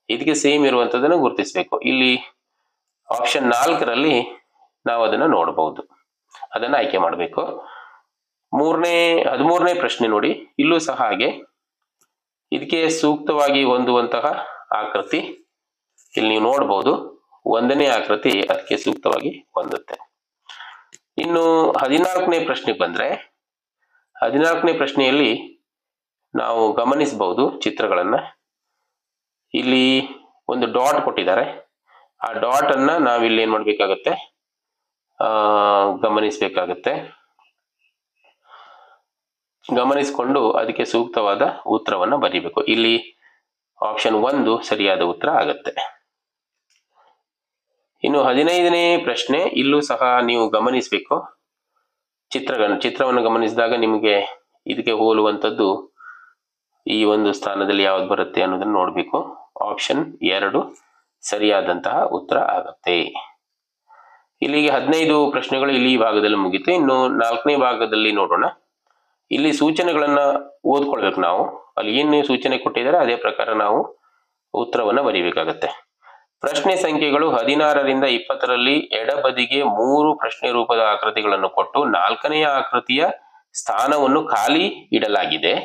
ಇದಕ್ಕೆ ಸೇಮ್ ಇರುವಂತದನ್ನು ಗುರುತಿಸಬೇಕು. ಇಲ್ಲಿ ಆಪ್ಷನ್ 4ರಲ್ಲಿ ನಾವು ಅದನ್ನ ನೋಡಬಹುದು. ಅದನ್ನ ಆಯ್ಕೆ ಮಾಡಬೇಕು. 13ನೇ ಪ್ರಶ್ನೆ ನೋಡಿ. ಇಲ್ಲೂ ಸಹ ಹಾಗೆ ಇದಕ್ಕೆ ಸೂಕ್ತವಾಗಿ ಹೊಂದುವಂತಹ ಆಕೃತಿ ಇಲ್ಲಿ ನೀವು ನೋಡಬಹುದು. 1ನೇ ಆಕೃತಿ ಅದಕ್ಕೆ ಸೂಕ್ತವಾಗಿ ಹೊಂದುತ್ತೆ. ಇನ್ನು 14ನೇ ಪ್ರಶ್ನೆಗೆ ಬಂದ್ರೆ, 14ನೇ ಪ್ರಶ್ನೆಯಲ್ಲಿ ನಾವು ಗಮನಿಸಬಹುದು ಚಿತ್ರಗಳನ್ನ. ಇಲ್ಲಿ ಒಂದು ಡಾಟ್ ಕೊಟ್ಟಿದ್ದಾರೆ. ಆ ಡಾಟ್ ಅನ್ನ ನಾವಿಲ್ಲಿ ಏನ್ ಮಾಡ್ಬೇಕಾಗತ್ತೆ, ಗಮನಿಸಬೇಕಾಗತ್ತೆ. ಗಮನಿಸಿಕೊಂಡು ಅದಕ್ಕೆ ಸೂಕ್ತವಾದ ಉತ್ತರವನ್ನ ಬರೀಬೇಕು. ಇಲ್ಲಿ ಆಪ್ಷನ್ 1 ಸರಿಯಾದ ಉತ್ತರ ಆಗತ್ತೆ. ಇನ್ನು 15ನೇ ಪ್ರಶ್ನೆ. ಇಲ್ಲೂ ಸಹ ನೀವು ಗಮನಿಸಬೇಕು. ಚಿತ್ರವನ್ನು ಗಮನಿಸಿದಾಗ ನಿಮಗೆ ಇದಕ್ಕೆ ಹೋಲುವಂಥದ್ದು ಈ ಒಂದು ಸ್ಥಾನದಲ್ಲಿ ಯಾವ್ದು ಬರುತ್ತೆ ಅನ್ನೋದನ್ನ ನೋಡ್ಬೇಕು. ಆಪ್ಷನ್ 2 ಸರಿಯಾದಂತಹ ಉತ್ತರ ಆಗತ್ತೆ. ಇಲ್ಲಿಗೆ 15 ಪ್ರಶ್ನೆಗಳು ಇಲ್ಲಿ ಈ ಭಾಗದಲ್ಲಿ ಮುಗಿತು. ಇನ್ನು 4ನೇ ಭಾಗದಲ್ಲಿ ನೋಡೋಣ. ಇಲ್ಲಿ ಸೂಚನೆಗಳನ್ನ ಓದ್ಕೊಳ್ಬೇಕು ನಾವು. ಅಲ್ಲಿ ಏನು ಸೂಚನೆ ಕೊಟ್ಟಿದ್ದಾರೆ ಅದೇ ಪ್ರಕಾರ ನಾವು ಉತ್ತರವನ್ನ ಬರೀಬೇಕಾಗತ್ತೆ. ಪ್ರಶ್ನೆ ಸಂಖ್ಯೆಗಳು 16ರಿಂದ 20ರಲ್ಲಿ ಎಡಬದಿಗೆ 3 ಪ್ರಶ್ನೆ ರೂಪದ ಆಕೃತಿಗಳನ್ನು ಕೊಟ್ಟು 4ನೆಯ ಆಕೃತಿಯ ಸ್ಥಾನವನ್ನು ಖಾಲಿ ಇಡಲಾಗಿದೆ.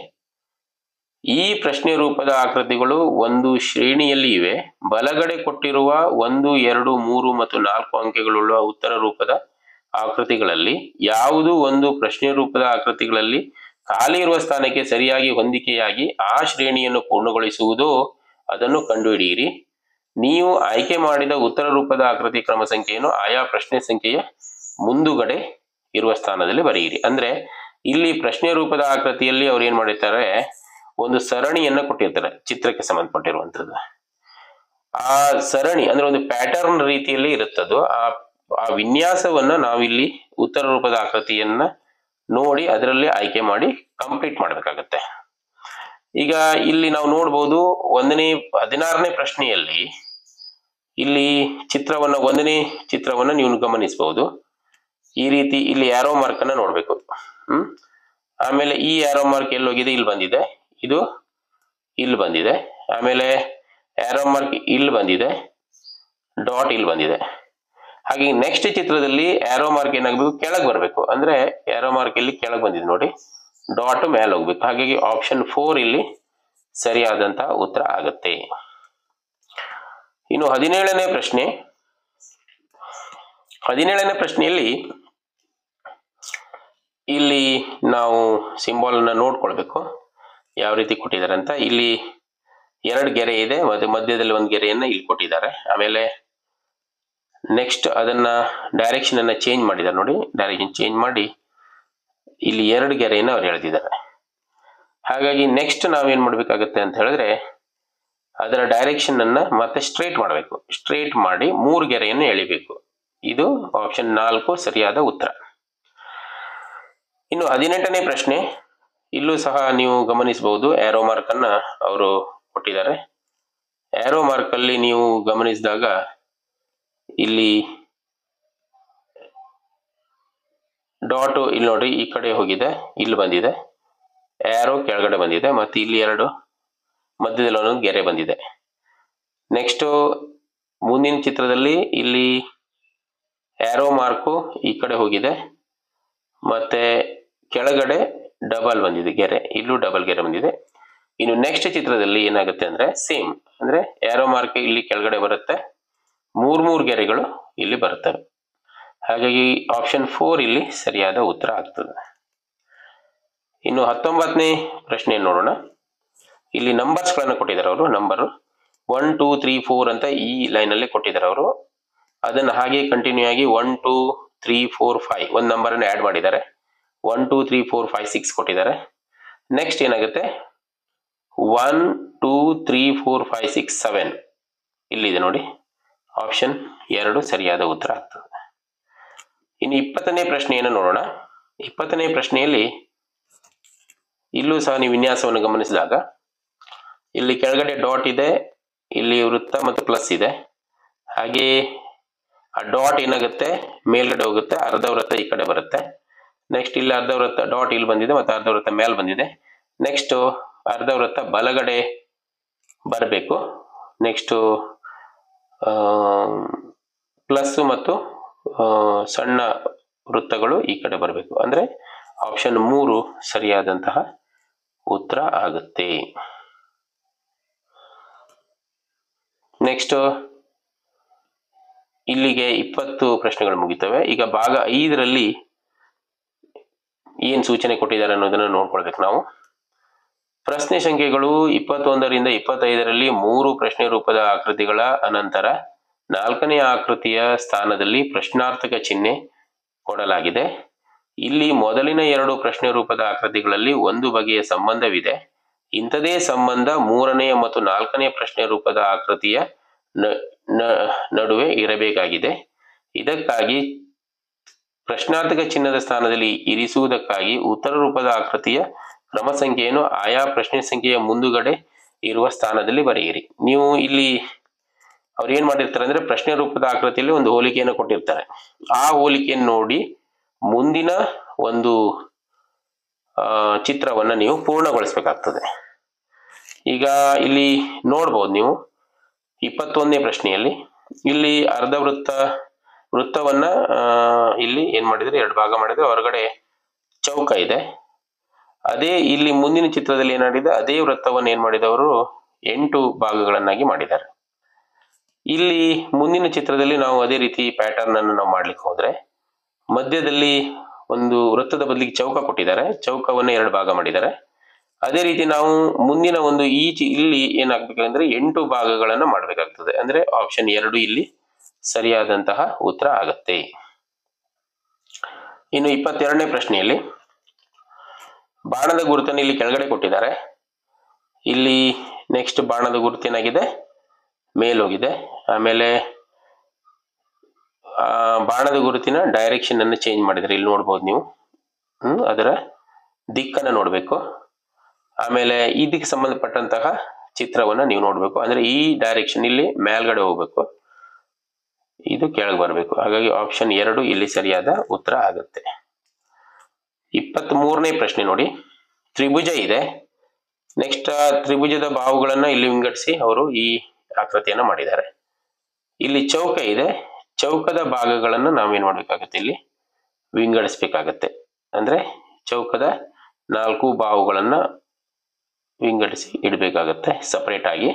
ಈ ಪ್ರಶ್ನೆ ರೂಪದ ಆಕೃತಿಗಳು ಒಂದು ಶ್ರೇಣಿಯಲ್ಲಿ ಇವೆ. ಬಲಗಡೆ ಕೊಟ್ಟಿರುವ 1, 2, 3 ಮತ್ತು 4 ಅಂಕೆಗಳುಳ್ಳ ಉತ್ತರ ರೂಪದ ಆಕೃತಿಗಳಲ್ಲಿ ಯಾವುದು ಒಂದು ಪ್ರಶ್ನೆ ರೂಪದ ಆಕೃತಿಗಳಲ್ಲಿ ಖಾಲಿ ಇರುವ ಸ್ಥಾನಕ್ಕೆ ಸರಿಯಾಗಿ ಹೊಂದಿಕೆಯಾಗಿ ಆ ಶ್ರೇಣಿಯನ್ನು ಪೂರ್ಣಗೊಳಿಸುವುದೋ ಅದನ್ನು ಕಂಡುಹಿಡಿಯಿರಿ. ನೀವು ಆಯ್ಕೆ ಮಾಡಿದ ಉತ್ತರ ರೂಪದ ಆಕೃತಿ ಕ್ರಮ ಸಂಖ್ಯೆಯನ್ನು ಆಯಾ ಪ್ರಶ್ನೆ ಸಂಖ್ಯೆಯ ಮುಂದುಗಡೆ ಇರುವ ಸ್ಥಾನದಲ್ಲಿ ಬರೆಯಿರಿ. ಅಂದ್ರೆ ಇಲ್ಲಿ ಪ್ರಶ್ನೆ ರೂಪದ ಆಕೃತಿಯಲ್ಲಿ ಅವ್ರು ಏನ್ ಮಾಡಿರ್ತಾರೆ, ಒಂದು ಸರಣಿಯನ್ನ ಕೊಟ್ಟಿರ್ತಾರೆ ಚಿತ್ರಕ್ಕೆ ಸಂಬಂಧಪಟ್ಟಿರುವಂತದ್ದು. ಆ ಸರಣಿ ಅಂದ್ರೆ ಒಂದು ಪ್ಯಾಟರ್ನ್ ರೀತಿಯಲ್ಲಿ ಇರುತ್ತದು. ಆ ವಿನ್ಯಾಸವನ್ನ ನಾವಿಲ್ಲಿ ಉತ್ತರ ರೂಪದ ಆಕೃತಿಯನ್ನ ನೋಡಿ ಅದರಲ್ಲಿ ಆಯ್ಕೆ ಮಾಡಿ ಕಂಪ್ಲೀಟ್ ಮಾಡಬೇಕಾಗತ್ತೆ. ಈಗ ಇಲ್ಲಿ ನಾವು ನೋಡ್ಬೋದು 16ನೇ ಪ್ರಶ್ನೆಯಲ್ಲಿ ಇಲ್ಲಿ 1ನೇ ಚಿತ್ರವನ್ನ ನೀವು ಗಮನಿಸಬಹುದು. ಈ ರೀತಿ ಇಲ್ಲಿ ಆರೋ ಮಾರ್ಕ್ ಅನ್ನ ನೋಡ್ಬೇಕು. ಆಮೇಲೆ ಈ ಆರೋ ಮಾರ್ಕ್ ಎಲ್ಲಿ ಹೋಗಿದೆ, ಇಲ್ಲಿ ಬಂದಿದೆ. ಇದು ಇಲ್ಲಿ ಬಂದಿದೆ. ಆಮೇಲೆ ಆರೋ ಮಾರ್ಕ್ ಇಲ್ಲಿ ಬಂದಿದೆ, ಡಾಟ್ ಇಲ್ಲಿ ಬಂದಿದೆ. ಹಾಗೆ ನೆಕ್ಸ್ಟ್ ಚಿತ್ರದಲ್ಲಿ ಆರೋ ಮಾರ್ಕ್ ಏನಾಗಬೇಕು, ಕೆಳಗೆ ಬರಬೇಕು. ಅಂದ್ರೆ ಆರೋ ಮಾರ್ಕ್ ಇಲ್ಲಿ ಕೆಳಗೆ ಬಂದಿದೆ ನೋಡಿ, ಡಾಟ್ ಮೇಲೆ ಹೋಗ್ಬೇಕು. ಹಾಗಾಗಿ ಆಪ್ಷನ್ 4 ಇಲ್ಲಿ ಸರಿಯಾದಂತಹ ಉತ್ತರ ಆಗುತ್ತೆ. ಇನ್ನು 17ನೇ ಪ್ರಶ್ನೆ. 17ನೇ ಪ್ರಶ್ನೆಯಲ್ಲಿ ಇಲ್ಲಿ ನಾವು ಸಿಂಬಲ್ ಅನ್ನ ನೋಡ್ಕೊಳ್ಬೇಕು ಯಾವ ರೀತಿ ಕೊಟ್ಟಿದ್ದಾರೆ ಅಂತ. ಇಲ್ಲಿ 2 ಗೆರೆ ಇದೆ, ಮತ್ತೆ ಮಧ್ಯದಲ್ಲಿ ಒಂದು ಗೆರೆಯನ್ನ ಇಲ್ಲಿ ಕೊಟ್ಟಿದ್ದಾರೆ. ಆಮೇಲೆ ನೆಕ್ಸ್ಟ್ ಅದನ್ನ ಡೈರೆಕ್ಷನ್ ಅನ್ನ ಚೇಂಜ್ ಮಾಡಿದ್ದಾರೆ ನೋಡಿ. ಡೈರೆಕ್ಷನ್ ಚೇಂಜ್ ಮಾಡಿ ಇಲ್ಲಿ 2 ಗೆರೆಯನ್ನು ಅವ್ರು ಎಳೆದಿದ್ದಾರೆ. ಹಾಗಾಗಿ ನೆಕ್ಸ್ಟ್ ನಾವೇನ್ ಮಾಡ್ಬೇಕಾಗತ್ತೆ ಅಂತ ಹೇಳಿದ್ರೆ ಅದರ ಡೈರೆಕ್ಷನ್ ಅನ್ನ ಮತ್ತೆ ಸ್ಟ್ರೇಟ್ ಮಾಡಬೇಕು. ಸ್ಟ್ರೇಟ್ ಮಾಡಿ 3 ಗೆರೆಯನ್ನು ಎಳಿಬೇಕು. ಇದು ಆಪ್ಷನ್ 4 ಸರಿಯಾದ ಉತ್ತರ. ಇನ್ನು 18ನೇ ಪ್ರಶ್ನೆ. ಇಲ್ಲೂ ಸಹ ನೀವು ಗಮನಿಸಬಹುದು ಆರೋ ಮಾರ್ಕ್ ಅನ್ನ ಅವರು ಕೊಟ್ಟಿದ್ದಾರೆ. ಆರೋ ಮಾರ್ಕ್ ಅಲ್ಲಿ ನೀವು ಗಮನಿಸಿದಾಗ ಇಲ್ಲಿ ಡಾಟ್ ಇಲ್ಲಿ ನೋಡಿ ಈ ಕಡೆ ಹೋಗಿದೆ, ಇಲ್ಲಿ ಬಂದಿದೆ, ಆರೋ ಕೆಳಗಡೆ ಬಂದಿದೆ, ಮತ್ತು ಇಲ್ಲಿ ಎರಡು ಮಧ್ಯದಲ್ಲಿ ಒಂದೊಂದು ಗೆರೆ ಬಂದಿದೆ. ನೆಕ್ಸ್ಟ್ ಮುಂದಿನ ಚಿತ್ರದಲ್ಲಿ ಇಲ್ಲಿ ಆರೋ ಮಾರ್ಕು ಈ ಕಡೆ ಹೋಗಿದೆ, ಮತ್ತೆ ಕೆಳಗಡೆ ಡಬಲ್ ಬಂದಿದೆ ಗೆರೆ, ಇಲ್ಲೂ ಡಬಲ್ ಗೆರೆ ಬಂದಿದೆ. ಇನ್ನು ನೆಕ್ಸ್ಟ್ ಚಿತ್ರದಲ್ಲಿ ಏನಾಗುತ್ತೆ ಅಂದ್ರೆ ಸೇಮ್, ಅಂದ್ರೆ ಆರೋ ಮಾರ್ಕ್ ಇಲ್ಲಿ ಕೆಳಗಡೆ ಬರುತ್ತೆ, ಮೂರ್ ಗೆರೆಗಳು ಇಲ್ಲಿ ಬರುತ್ತವೆ. ಹಾಗಾಗಿ ಆಪ್ಷನ್ 4 ಇಲ್ಲಿ ಸರಿಯಾದ ಉತ್ತರ ಆಗ್ತದೆ. ಇನ್ನು 19ನೇ ಪ್ರಶ್ನೆ ನೋಡೋಣ. ಇಲ್ಲಿ ನಂಬರ್ಸ್ ಗಳನ್ನ ಕೊಟ್ಟಿದ್ದಾರೆ ಅವರು, ನಂಬರ್ 1 2 3 4 ಅಂತ ಈ ಲೈನ್ ಅಲ್ಲಿ ಕೊಟ್ಟಿದ್ದಾರೆ ಅವರು. ಅದನ್ನ ಹಾಗೆ ಕಂಟಿನ್ಯೂ ಆಗಿ 1 2 3 4 5 ಒಂದು ನಂಬರ್ ಅನ್ನು ಆಡ್ ಮಾಡಿದ್ದಾರೆ. 1 2 3 4 5 6 ಕೊಟ್ಟಿದ್ದಾರೆ. ನೆಕ್ಸ್ಟ್ ಏನಾಗುತ್ತೆ 1 2 3 4 5 6 7 ಇಲ್ಲಿದೆ ನೋಡಿ, ಆಪ್ಷನ್ 2 ಸರಿಯಾದ ಉತ್ತರ ಆಗ್ತದೆ. ಇನ್ನು 20ನೇ ಪ್ರಶ್ನೆಯನ್ನು ನೋಡೋಣ. 20ನೇ ಪ್ರಶ್ನೆಯಲ್ಲಿ ಇಲ್ಲೂ ಸಹ ನೀವು ವಿನ್ಯಾಸವನ್ನು ಗಮನಿಸಿದಾಗ ಇಲ್ಲಿ ಕೆಳಗಡೆ ಡಾಟ್ ಇದೆ, ಇಲ್ಲಿ ವೃತ್ತ ಮತ್ತು ಪ್ಲಸ್ ಇದೆ. ಹಾಗೆ ಆ ಡಾಟ್ ಏನಾಗುತ್ತೆ ಮೇಲ್ಗಡೆ ಹೋಗುತ್ತೆ, ಅರ್ಧ ವೃತ್ತ ಈ ಕಡೆ ಬರುತ್ತೆ. ನೆಕ್ಸ್ಟ್ ಇಲ್ಲಿ ಅರ್ಧ ವೃತ್ತ ಡಾಟ್ ಇಲ್ಲಿ ಬಂದಿದೆ ಮತ್ತು ಅರ್ಧ ವೃತ್ತ ಮೇಲ್ ಬಂದಿದೆ. ನೆಕ್ಸ್ಟ್ ಅರ್ಧ ವೃತ್ತ ಬಲಗಡೆ ಬರಬೇಕು. ನೆಕ್ಸ್ಟ್ ಪ್ಲಸ್ ಮತ್ತು ಸಣ್ಣ ವೃತ್ತಗಳು ಈ ಕಡೆ ಬರಬೇಕು. ಅಂದ್ರೆ ಆಪ್ಷನ್ 3 ಸರಿಯಾದಂತಹ ಉತ್ತರ ಆಗುತ್ತೆ. ನೆಕ್ಸ್ಟ್ ಇಲ್ಲಿಗೆ 20 ಪ್ರಶ್ನೆಗಳು ಮುಗಿತವೆ. ಈಗ ಭಾಗ 5ರಲ್ಲಿ ಏನ್ ಸೂಚನೆ ಕೊಟ್ಟಿದ್ದಾರೆ ಅನ್ನೋದನ್ನ ನೋಡ್ಕೊಳ್ಬೇಕು ನಾವು. ಪ್ರಶ್ನೆ ಸಂಖ್ಯೆಗಳು 21ರಿಂದ 25ರಲ್ಲಿ 3 ಪ್ರಶ್ನೆ ರೂಪದ ಆಕೃತಿಗಳ ಅನಂತರ 4ನೇ ಆಕೃತಿಯ ಸ್ಥಾನದಲ್ಲಿ ಪ್ರಶ್ನಾರ್ಥಕ ಚಿಹ್ನೆ ಕೊಡಲಾಗಿದೆ. ಇಲ್ಲಿ ಮೊದಲಿನ 2 ಪ್ರಶ್ನೆ ರೂಪದ ಆಕೃತಿಗಳಲ್ಲಿ ಒಂದು ಬಗೆಯ ಸಂಬಂಧವಿದೆ. ಇಂಥದೇ ಸಂಬಂಧ 3ನೇ ಮತ್ತು 4ನೇ ಪ್ರಶ್ನೆ ರೂಪದ ಆಕೃತಿಯ ನಡುವೆ ಇರಬೇಕಾಗಿದೆ. ಇದಕ್ಕಾಗಿ ಪ್ರಶ್ನಾರ್ಥಕ ಚಿಹ್ನದ ಸ್ಥಾನದಲ್ಲಿ ಇರಿಸುವುದಕ್ಕಾಗಿ ಉತ್ತರ ರೂಪದ ಆಕೃತಿಯ ಕ್ರಮ ಸಂಖ್ಯೆಯನ್ನು ಆಯಾ ಪ್ರಶ್ನೆ ಸಂಖ್ಯೆಯ ಮುಂದುಗಡೆ ಇರುವ ಸ್ಥಾನದಲ್ಲಿ ಬರೆಯಿರಿ. ನೀವು ಇಲ್ಲಿ ಅವ್ರು ಏನ್ ಮಾಡಿರ್ತಾರೆ ಅಂದ್ರೆ ಪ್ರಶ್ನೆ ರೂಪದ ಆಕೃತಿಯಲ್ಲಿ ಒಂದು ಹೋಲಿಕೆಯನ್ನು ಕೊಟ್ಟಿರ್ತಾರೆ. ಆ ಹೋಲಿಕೆಯನ್ನು ನೋಡಿ ಮುಂದಿನ ಒಂದು ಚಿತ್ರವನ್ನ ನೀವು ಪೂರ್ಣಗೊಳಿಸಬೇಕಾಗ್ತದೆ. ಈಗ ಇಲ್ಲಿ ನೋಡ್ಬೋದು ನೀವು 21ನೇ ಪ್ರಶ್ನೆಯಲ್ಲಿ ಇಲ್ಲಿ ಅರ್ಧ ವೃತ್ತವನ್ನ ಇಲ್ಲಿ ಏನ್ ಮಾಡಿದ್ರೆ 2 ಭಾಗ ಮಾಡಿದ್ರೆ ಹೊರಗಡೆ ಚೌಕ ಇದೆ. ಅದೇ ಇಲ್ಲಿ ಮುಂದಿನ ಚಿತ್ರದಲ್ಲಿ ಏನಾಗಿದೆ ಅದೇ ವೃತ್ತವನ್ನು ಏನ್ ಮಾಡಿದವರು 8 ಭಾಗಗಳನ್ನಾಗಿ ಮಾಡಿದ್ದಾರೆ. ಇಲ್ಲಿ ಮುಂದಿನ ಚಿತ್ರದಲ್ಲಿ ನಾವು ಅದೇ ರೀತಿ ಪ್ಯಾಟರ್ನ್ ಅನ್ನು ನಾವು ಮಾಡ್ಲಿಕ್ಕೆ ಹೋದ್ರೆ ಮಧ್ಯದಲ್ಲಿ ಒಂದು ವೃತ್ತದ ಬದಲಿಗೆ ಚೌಕ ಕೊಟ್ಟಿದ್ದಾರೆ, ಚೌಕವನ್ನು 2 ಭಾಗ ಮಾಡಿದ್ದಾರೆ. ಅದೇ ರೀತಿ ನಾವು ಮುಂದಿನ ಒಂದು ಇಲ್ಲಿ ಏನಾಗ್ಬೇಕಂದ್ರೆ 8 ಭಾಗಗಳನ್ನ ಮಾಡ್ಬೇಕಾಗ್ತದೆ. ಅಂದ್ರೆ ಆಪ್ಷನ್ 2 ಇಲ್ಲಿ ಸರಿಯಾದಂತಹ ಉತ್ತರ ಆಗತ್ತೆ. ಇನ್ನು 22ನೇ ಪ್ರಶ್ನೆಯಲ್ಲಿ ಬಾಣದ ಗುರುತನ್ನು ಇಲ್ಲಿ ಕೆಳಗಡೆ ಕೊಟ್ಟಿದ್ದಾರೆ. ಇಲ್ಲಿ ನೆಕ್ಸ್ಟ್ ಬಾಣದ ಗುರುತೇನಾಗಿದೆ ಮೇಲೋಗಿದೆ. ಆಮೇಲೆ ಬಾಣದ ಗುರುತಿನ ಡೈರೆಕ್ಷನ್ ಅನ್ನು ಚೇಂಜ್ ಮಾಡಿದ್ರೆ ಇಲ್ಲಿ ನೋಡ್ಬೋದು ನೀವು. ಅದರ ದಿಕ್ಕನ್ನು ನೋಡ್ಬೇಕು. ಆಮೇಲೆ ಇದಕ್ಕೆ ಸಂಬಂಧಪಟ್ಟಂತಹ ಚಿತ್ರವನ್ನ ನೀವು ನೋಡ್ಬೇಕು. ಅಂದ್ರೆ ಈ ಡೈರೆಕ್ಷನ್ ಇಲ್ಲಿ ಮೇಲ್ಗಡೆ ಹೋಗ್ಬೇಕು, ಇದು ಕೆಳಗೆ ಬರಬೇಕು. ಹಾಗಾಗಿ ಆಪ್ಷನ್ 2 ಇಲ್ಲಿ ಸರಿಯಾದ ಉತ್ತರ ಆಗುತ್ತೆ. 23ನೇ ಪ್ರಶ್ನೆ ನೋಡಿ. ತ್ರಿಭುಜ ಇದೆ. ನೆಕ್ಸ್ಟ್ ತ್ರಿಭುಜದ ಬಾಹುಗಳನ್ನ ಇಲ್ಲಿ ವಿಂಗಡಿಸಿ ಅವರು ಈ ಆಕೃತಿಯನ್ನ ಮಾಡಿದ್ದಾರೆ. ಇಲ್ಲಿ ಚೌಕ ಇದೆ, ಚೌಕದ ಭಾಗಗಳನ್ನ ನಾವೇನ್ ಮಾಡ್ಬೇಕಾಗತ್ತೆ ಇಲ್ಲಿ ವಿಂಗಡಿಸ್ಬೇಕಾಗತ್ತೆ. ಅಂದ್ರೆ ಚೌಕದ 4 ಬಾಹುಗಳನ್ನ ವಿಂಗಡಿಸಿ ಇಡಬೇಕಾಗತ್ತೆ ಸಪರೇಟ್ ಆಗಿ.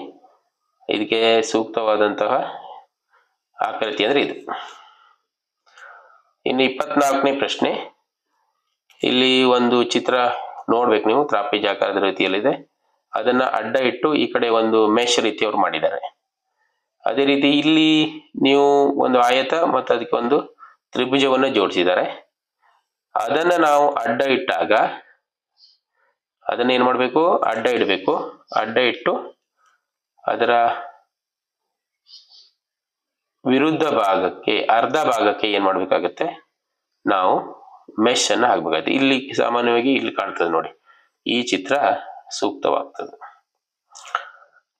ಇದಕ್ಕೆ ಸೂಕ್ತವಾದಂತಹ ಆಕೃತಿ ಅಂದ್ರೆ ಇದು. ಇನ್ನು 24ನೇ ಪ್ರಶ್ನೆ. ಇಲ್ಲಿ ಒಂದು ಚಿತ್ರ ನೋಡ್ಬೇಕು ನೀವು, ತ್ರಾಪಿಜಾಕಾರದ ರೀತಿಯಲ್ಲಿದೆ. ಅದನ್ನ ಅಡ್ಡ ಇಟ್ಟು ಈ ಕಡೆ ಒಂದು ಮೆಶ್ ರೀತಿ ಅವ್ರು ಮಾಡಿದ್ದಾರೆ. ಅದೇ ರೀತಿ ಇಲ್ಲಿ ನೀವು ಒಂದು ಆಯತ ಮತ್ತು ಅದಕ್ಕೆ ಒಂದು ತ್ರಿಭುಜವನ್ನ ಜೋಡಿಸಿದ್ದಾರೆ. ಅದನ್ನ ನಾವು ಅಡ್ಡ ಇಟ್ಟಾಗ ಅದನ್ನ ಏನ್ ಮಾಡ್ಬೇಕು ಅಡ್ಡ ಇಡಬೇಕು. ಅಡ್ಡ ಇಟ್ಟು ಅದರ ವಿರುದ್ಧ ಭಾಗಕ್ಕೆ ಅರ್ಧ ಭಾಗಕ್ಕೆ ಏನ್ ಮಾಡ್ಬೇಕಾಗತ್ತೆ ನಾವು ಮೆಶ್ ಅನ್ನ ಹಾಕ್ಬೇಕಾಗುತ್ತೆ. ಇಲ್ಲಿ ಸಾಮಾನ್ಯವಾಗಿ ಇಲ್ಲಿ ಕಾಣ್ತದೆ ನೋಡಿ, ಈ ಚಿತ್ರ ಸೂಕ್ತವಾಗ್ತದೆ.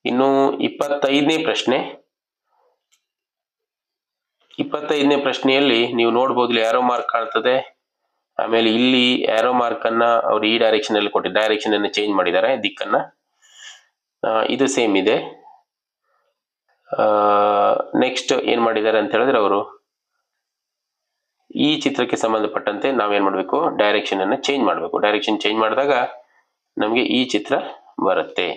ಇನ್ನು 25ನೇ ಪ್ರಶ್ನೆ. 25ನೇ ಪ್ರಶ್ನೆಯಲ್ಲಿ ನೀವು ನೋಡ್ಬೋದು, ಇಲ್ಲಿ ಆರೋ ಮಾರ್ಕ್ ಕಾಣ್ತದೆ. ಆಮೇಲೆ ಇಲ್ಲಿ ಆರೋ ಮಾರ್ಕ್ ಅನ್ನ ಅವರು ಈ ಡೈರೆಕ್ಷನ್ ಅಲ್ಲಿ ಕೊಟ್ಟಿದ್ದಾರೆ, ಡೈರೆಕ್ಷನ್ ಅನ್ನು ಚೇಂಜ್ ಮಾಡಿದ್ದಾರೆ, ದಿಕ್ಕನ್ನ. ಇದು ಸೇಮ್ ಇದೆ. ನೆಕ್ಸ್ಟ್ ಏನ್ ಮಾಡಿದ್ದಾರೆ ಅಂತ ಹೇಳಿದ್ರೆ, ಅವರು ಈ ಚಿತ್ರಕ್ಕೆ ಸಂಬಂಧಪಟ್ಟಂತೆ ನಾವೇನ್ ಮಾಡಬೇಕು, ಡೈರೆಕ್ಷನ್ ಅನ್ನು ಚೇಂಜ್ ಮಾಡಬೇಕು. ಡೈರೆಕ್ಷನ್ ಚೇಂಜ್ ಮಾಡಿದಾಗ ನಮಗೆ ಈ ಚಿತ್ರ ಬರುತ್ತೆ.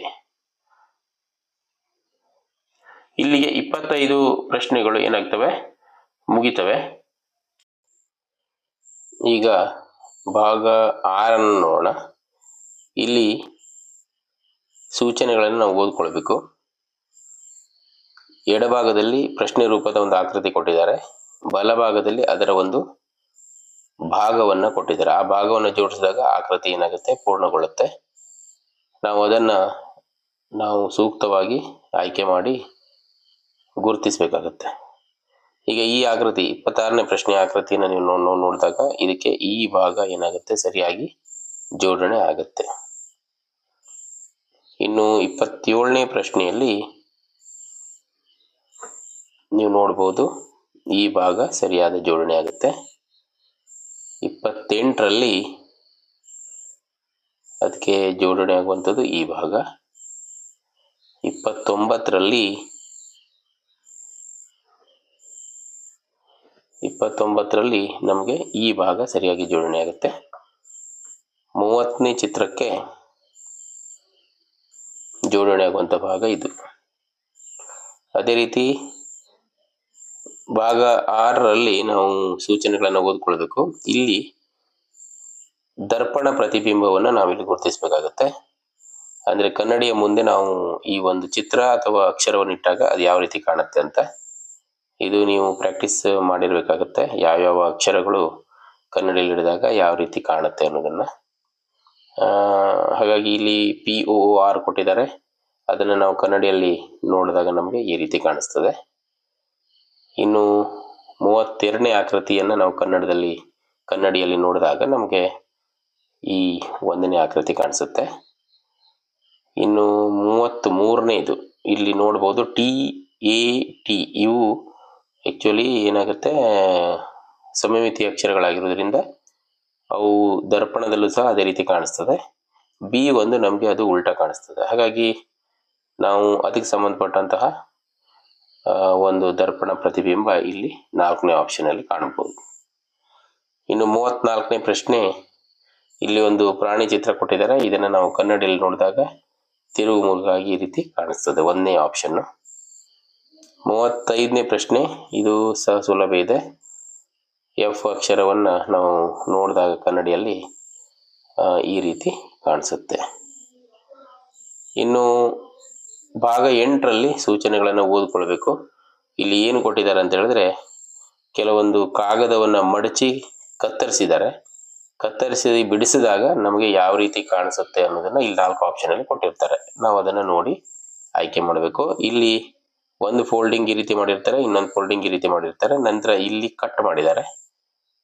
ಇಲ್ಲಿಗೆ 25 ಪ್ರಶ್ನೆಗಳು ಏನಾಗ್ತವೆ, ಮುಗಿತವೆ. ಈಗ ಭಾಗ 6 ನೋಡೋಣ. ಇಲ್ಲಿ ಸೂಚನೆಗಳನ್ನು ನಾವು ಓದ್ಕೊಳ್ಬೇಕು. ಎಡಭಾಗದಲ್ಲಿ ಪ್ರಶ್ನೆ ರೂಪದ ಒಂದು ಆಕೃತಿ ಕೊಟ್ಟಿದ್ದಾರೆ, ಬಲಭಾಗದಲ್ಲಿ ಅದರ ಒಂದು ಭಾಗವನ್ನ ಕೊಟ್ಟಿದ್ದಾರೆ. ಆ ಭಾಗವನ್ನು ಜೋಡಿಸಿದಾಗ ಆಕೃತಿ ಏನಾಗುತ್ತೆ, ಪೂರ್ಣಗೊಳ್ಳುತ್ತೆ. ನಾವು ಸೂಕ್ತವಾಗಿ ಆಯ್ಕೆ ಮಾಡಿ ಗುರುತಿಸಬೇಕಾಗತ್ತೆ. ಈಗ ಈ ಆಕೃತಿ 26ನೇ ಪ್ರಶ್ನೆ ಆಕೃತಿಯನ್ನು ನೀವು ನೋಡಿದಾಗ ಇದಕ್ಕೆ ಈ ಭಾಗ ಏನಾಗುತ್ತೆ, ಸರಿಯಾಗಿ ಜೋಡಣೆ ಆಗುತ್ತೆ. ಇನ್ನು 27ನೇ ಪ್ರಶ್ನೆಯಲ್ಲಿ ನೀವು ನೋಡ್ಬೋದು, ಈ ಭಾಗ ಸರಿಯಾದ ಜೋಡಣೆ ಆಗುತ್ತೆ. 28ರಲ್ಲಿ ಅದಕ್ಕೆ ಜೋಡಣೆ ಆಗುವಂಥದ್ದು ಈ ಭಾಗ. 29ರಲ್ಲಿ ನಮಗೆ ಈ ಭಾಗ ಸರಿಯಾಗಿ ಜೋಡಣೆ ಆಗುತ್ತೆ. 30ನೇ ಚಿತ್ರಕ್ಕೆ ಜೋಡಣೆ ಆಗುವಂಥ ಭಾಗ ಇದು. ಅದೇ ರೀತಿ ಭಾಗ 6ರಲ್ಲಿ ನಾವು ಸೂಚನೆಗಳನ್ನು ಓದ್ಕೊಳ್ಬೇಕು. ಇಲ್ಲಿ ದರ್ಪಣ ಪ್ರತಿಬಿಂಬವನ್ನು ನಾವಿಲ್ಲಿ ಗುರುತಿಸಬೇಕಾಗತ್ತೆ. ಅಂದ್ರೆ ಕನ್ನಡಿಯ ಮುಂದೆ ನಾವು ಈ ಒಂದು ಚಿತ್ರ ಅಥವಾ ಅಕ್ಷರವನ್ನು ಇಟ್ಟಾಗ ಅದು ಯಾವ ರೀತಿ ಕಾಣುತ್ತೆ ಅಂತ. ಇದು ನೀವು ಪ್ರಾಕ್ಟೀಸ್ ಮಾಡಿರ್ಬೇಕಾಗತ್ತೆ, ಯಾವ್ಯಾವ ಅಕ್ಷರಗಳು ಕನ್ನಡಿಯಲ್ಲಿ ಹಿಡಿದಾಗ ಯಾವ ರೀತಿ ಕಾಣುತ್ತೆ ಅನ್ನೋದನ್ನ. ಹಾಗಾಗಿ ಇಲ್ಲಿ POOR ಕೊಟ್ಟಿದ್ದಾರೆ, ಅದನ್ನು ನಾವು ಕನ್ನಡಿಯಲ್ಲಿ ನೋಡಿದಾಗ ನಮಗೆ ಈ ರೀತಿ ಕಾಣಿಸ್ತದೆ. ಇನ್ನು 32ನೇ ಆಕೃತಿಯನ್ನು ನಾವು ಕನ್ನಡಿಯಲ್ಲಿ ನೋಡಿದಾಗ ನಮಗೆ ಈ 1ನೇ ಆಕೃತಿ ಕಾಣಿಸುತ್ತೆ. ಇನ್ನು 33ನೇದು ಇಲ್ಲಿ ನೋಡ್ಬೋದು, TAT. ಇವು ಆಕ್ಚುಲಿ ಏನಾಗುತ್ತೆ, ಸಮಮಿತಿ ಅಕ್ಷರಗಳಾಗಿರೋದ್ರಿಂದ ಅವು ದರ್ಪಣದಲ್ಲೂ ಸಹ ಅದೇ ರೀತಿ ಕಾಣಿಸ್ತದೆ. B1 ನಮಗೆ ಅದು ಉಲ್ಟಾ ಕಾಣಿಸ್ತದೆ. ಹಾಗಾಗಿ ನಾವು ಅದಕ್ಕೆ ಸಂಬಂಧಪಟ್ಟಂತಹ ಒಂದು ದರ್ಪಣ ಪ್ರತಿಬಿಂಬ ಇಲ್ಲಿ 4ನೇ ಆಪ್ಷನ್ ಅಲ್ಲಿ ಕಾಣಬಹುದು. ಇನ್ನು 34ನೇ ಪ್ರಶ್ನೆ, ಇಲ್ಲಿ ಒಂದು ಪ್ರಾಣಿ ಚಿತ್ರ ಕೊಟ್ಟಿದ್ದಾರೆ. ಇದನ್ನು ನಾವು ಕನ್ನಡಿಯಲ್ಲಿ ನೋಡಿದಾಗ ತಿರುವು ಮುರುಗಾಗಿ ಈ ರೀತಿ ಕಾಣಿಸ್ತದೆ, 1ನೇ ಆಪ್ಷನ್. 35ನೇ ಪ್ರಶ್ನೆ, ಇದು ಸಹ ಸುಲಭ ಇದೆ. F ಅಕ್ಷರವನ್ನ ನಾವು ನೋಡಿದಾಗ ಕನ್ನಡಿಯಲ್ಲಿ ಈ ರೀತಿ ಕಾಣಿಸುತ್ತೆ. ಇನ್ನು ಭಾಗ 8ರಲ್ಲಿ ಸೂಚನೆಗಳನ್ನು ಓದ್ಕೊಳ್ಬೇಕು. ಇಲ್ಲಿ ಏನು ಕೊಟ್ಟಿದ್ದಾರೆ ಅಂತ ಹೇಳಿದ್ರೆ, ಕೆಲವೊಂದು ಕಾಗದವನ್ನ ಮಡಚಿ ಕತ್ತರಿಸಿ ಬಿಡಿಸಿದಾಗ ನಮಗೆ ಯಾವ ರೀತಿ ಕಾಣಿಸುತ್ತೆ ಅನ್ನೋದನ್ನ ಇಲ್ಲಿ 4 ಆಪ್ಷನ್ ಅಲ್ಲಿ ಕೊಟ್ಟಿರ್ತಾರೆ. ನಾವು ಅದನ್ನ ನೋಡಿ ಆಯ್ಕೆ ಮಾಡಬೇಕು. ಇಲ್ಲಿ ಒಂದು ಫೋಲ್ಡಿಂಗ್ ಈ ರೀತಿ ಮಾಡಿರ್ತಾರೆ, ಇನ್ನೊಂದು ಫೋಲ್ಡಿಂಗ್ ಈ ರೀತಿ ಮಾಡಿರ್ತಾರೆ, ನಂತರ ಇಲ್ಲಿ ಕಟ್ ಮಾಡಿದ್ದಾರೆ.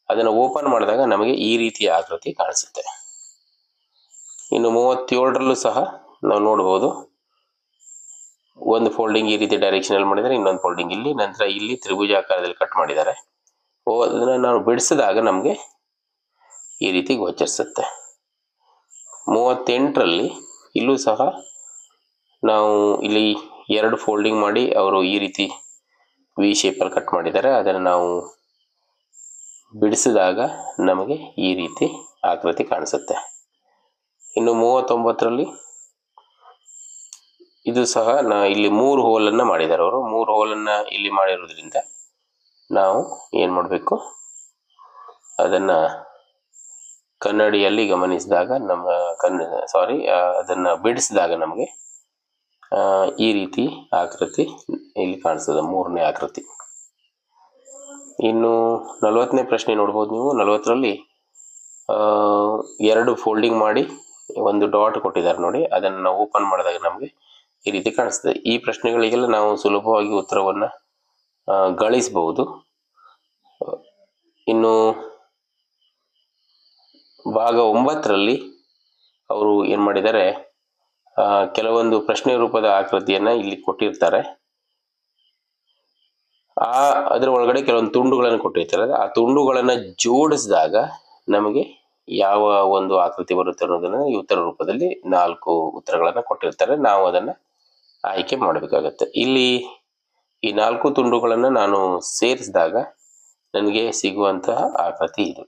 ಅದನ್ನು ಓಪನ್ ಮಾಡಿದಾಗ ನಮಗೆ ಈ ರೀತಿಯ ಆಕೃತಿ ಕಾಣಿಸುತ್ತೆ. ಇನ್ನು 37ರಲ್ಲೂ ಸಹ ನಾವು ನೋಡಬಹುದು, ಒಂದು ಫೋಲ್ಡಿಂಗ್ ಈ ರೀತಿ ಡೈರೆಕ್ಷನ್ ಅಲ್ಲಿ ಮಾಡಿದ್ದಾರೆ, ಇನ್ನೊಂದು ಫೋಲ್ಡಿಂಗ್ ಇಲ್ಲಿ, ನಂತರ ಇಲ್ಲಿ ತ್ರಿಭುಜಾಕಾರದಲ್ಲಿ ಕಟ್ ಮಾಡಿದ್ದಾರೆ. ಅದನ್ನ ನಾವು ಬಿಡಿಸಿದಾಗ ನಮಗೆ ಈ ರೀತಿ ಗೋಚರಿಸುತ್ತೆ. 38ರಲ್ಲಿ ಇಲ್ಲೂ ಸಹ ನಾವು ಇಲ್ಲಿ 2 ಫೋಲ್ಡಿಂಗ್ ಮಾಡಿ ಅವರು ಈ ರೀತಿ ವಿ ಶೇಪಲ್ಲಿ ಕಟ್ ಮಾಡಿದ್ದಾರೆ. ಅದನ್ನು ನಾವು ಬಿಡಿಸಿದಾಗ ನಮಗೆ ಈ ರೀತಿ ಆಕೃತಿ ಕಾಣಿಸುತ್ತೆ. ಇನ್ನು 39ರಲ್ಲಿ ಇದು ಸಹ ಇಲ್ಲಿ 3 ಹೋಲನ್ನು ಮಾಡಿದ್ದಾರೆ. ಅವರು 3 ಹೋಲನ್ನು ಇಲ್ಲಿ ಮಾಡಿರೋದ್ರಿಂದ ನಾವು ಏನು ಮಾಡಬೇಕು, ಅದನ್ನ ಕನ್ನಡಿಯಲ್ಲಿ ಗಮನಿಸಿದಾಗ ಅದನ್ನ ಬಿಡಿಸಿದಾಗ ನಮಗೆ ಈ ರೀತಿ ಆಕೃತಿ ಇಲ್ಲಿ ಕಾಣಿಸ್ತದೆ, 3ನೇ ಆಕೃತಿ. ಇನ್ನು 40ನೇ ಪ್ರಶ್ನೆ ನೋಡ್ಬೋದು ನೀವು. 40ರಲ್ಲಿ 2 ಫೋಲ್ಡಿಂಗ್ ಮಾಡಿ ಒಂದು ಡಾಟ್ ಕೊಟ್ಟಿದ್ದಾರೆ ನೋಡಿ, ಅದನ್ನು ನಾವು ಓಪನ್ ಮಾಡಿದಾಗ ನಮಗೆ ಈ ರೀತಿ ಕಾಣಿಸ್ತದೆ. ಈ ಪ್ರಶ್ನೆಗಳಿಗೆಲ್ಲ ನಾವು ಸುಲಭವಾಗಿ ಉತ್ತರವನ್ನ ಗಳಿಸಬಹುದು. ಇನ್ನು ಭಾಗ 9ರಲ್ಲಿ ಅವರು ಏನ್ ಮಾಡಿದ್ದಾರೆ, ಕೆಲವೊಂದು ಪ್ರಶ್ನೆ ರೂಪದ ಆಕೃತಿಯನ್ನ ಇಲ್ಲಿ ಕೊಟ್ಟಿರ್ತಾರೆ. ಅದರ ಒಳಗಡೆ ಕೆಲವೊಂದು ತುಂಡುಗಳನ್ನು ಕೊಟ್ಟಿರ್ತಾರೆ. ಆ ತುಂಡುಗಳನ್ನು ಜೋಡಿಸಿದಾಗ ನಮಗೆ ಯಾವ ಒಂದು ಆಕೃತಿ ಬರುತ್ತೆ ಅನ್ನೋದನ್ನ ಈ ಉತ್ತರ ರೂಪದಲ್ಲಿ 4 ಉತ್ತರಗಳನ್ನು ಕೊಟ್ಟಿರ್ತಾರೆ. ನಾವು ಅದನ್ನ ಆಯ್ಕೆ ಮಾಡಬೇಕಾಗತ್ತೆ. ಇಲ್ಲಿ ಈ 4 ತುಂಡುಗಳನ್ನು ನಾನು ಸೇರಿಸಿದಾಗ ನನಗೆ ಸಿಗುವಂತಹ ಆಕೃತಿ ಇದು.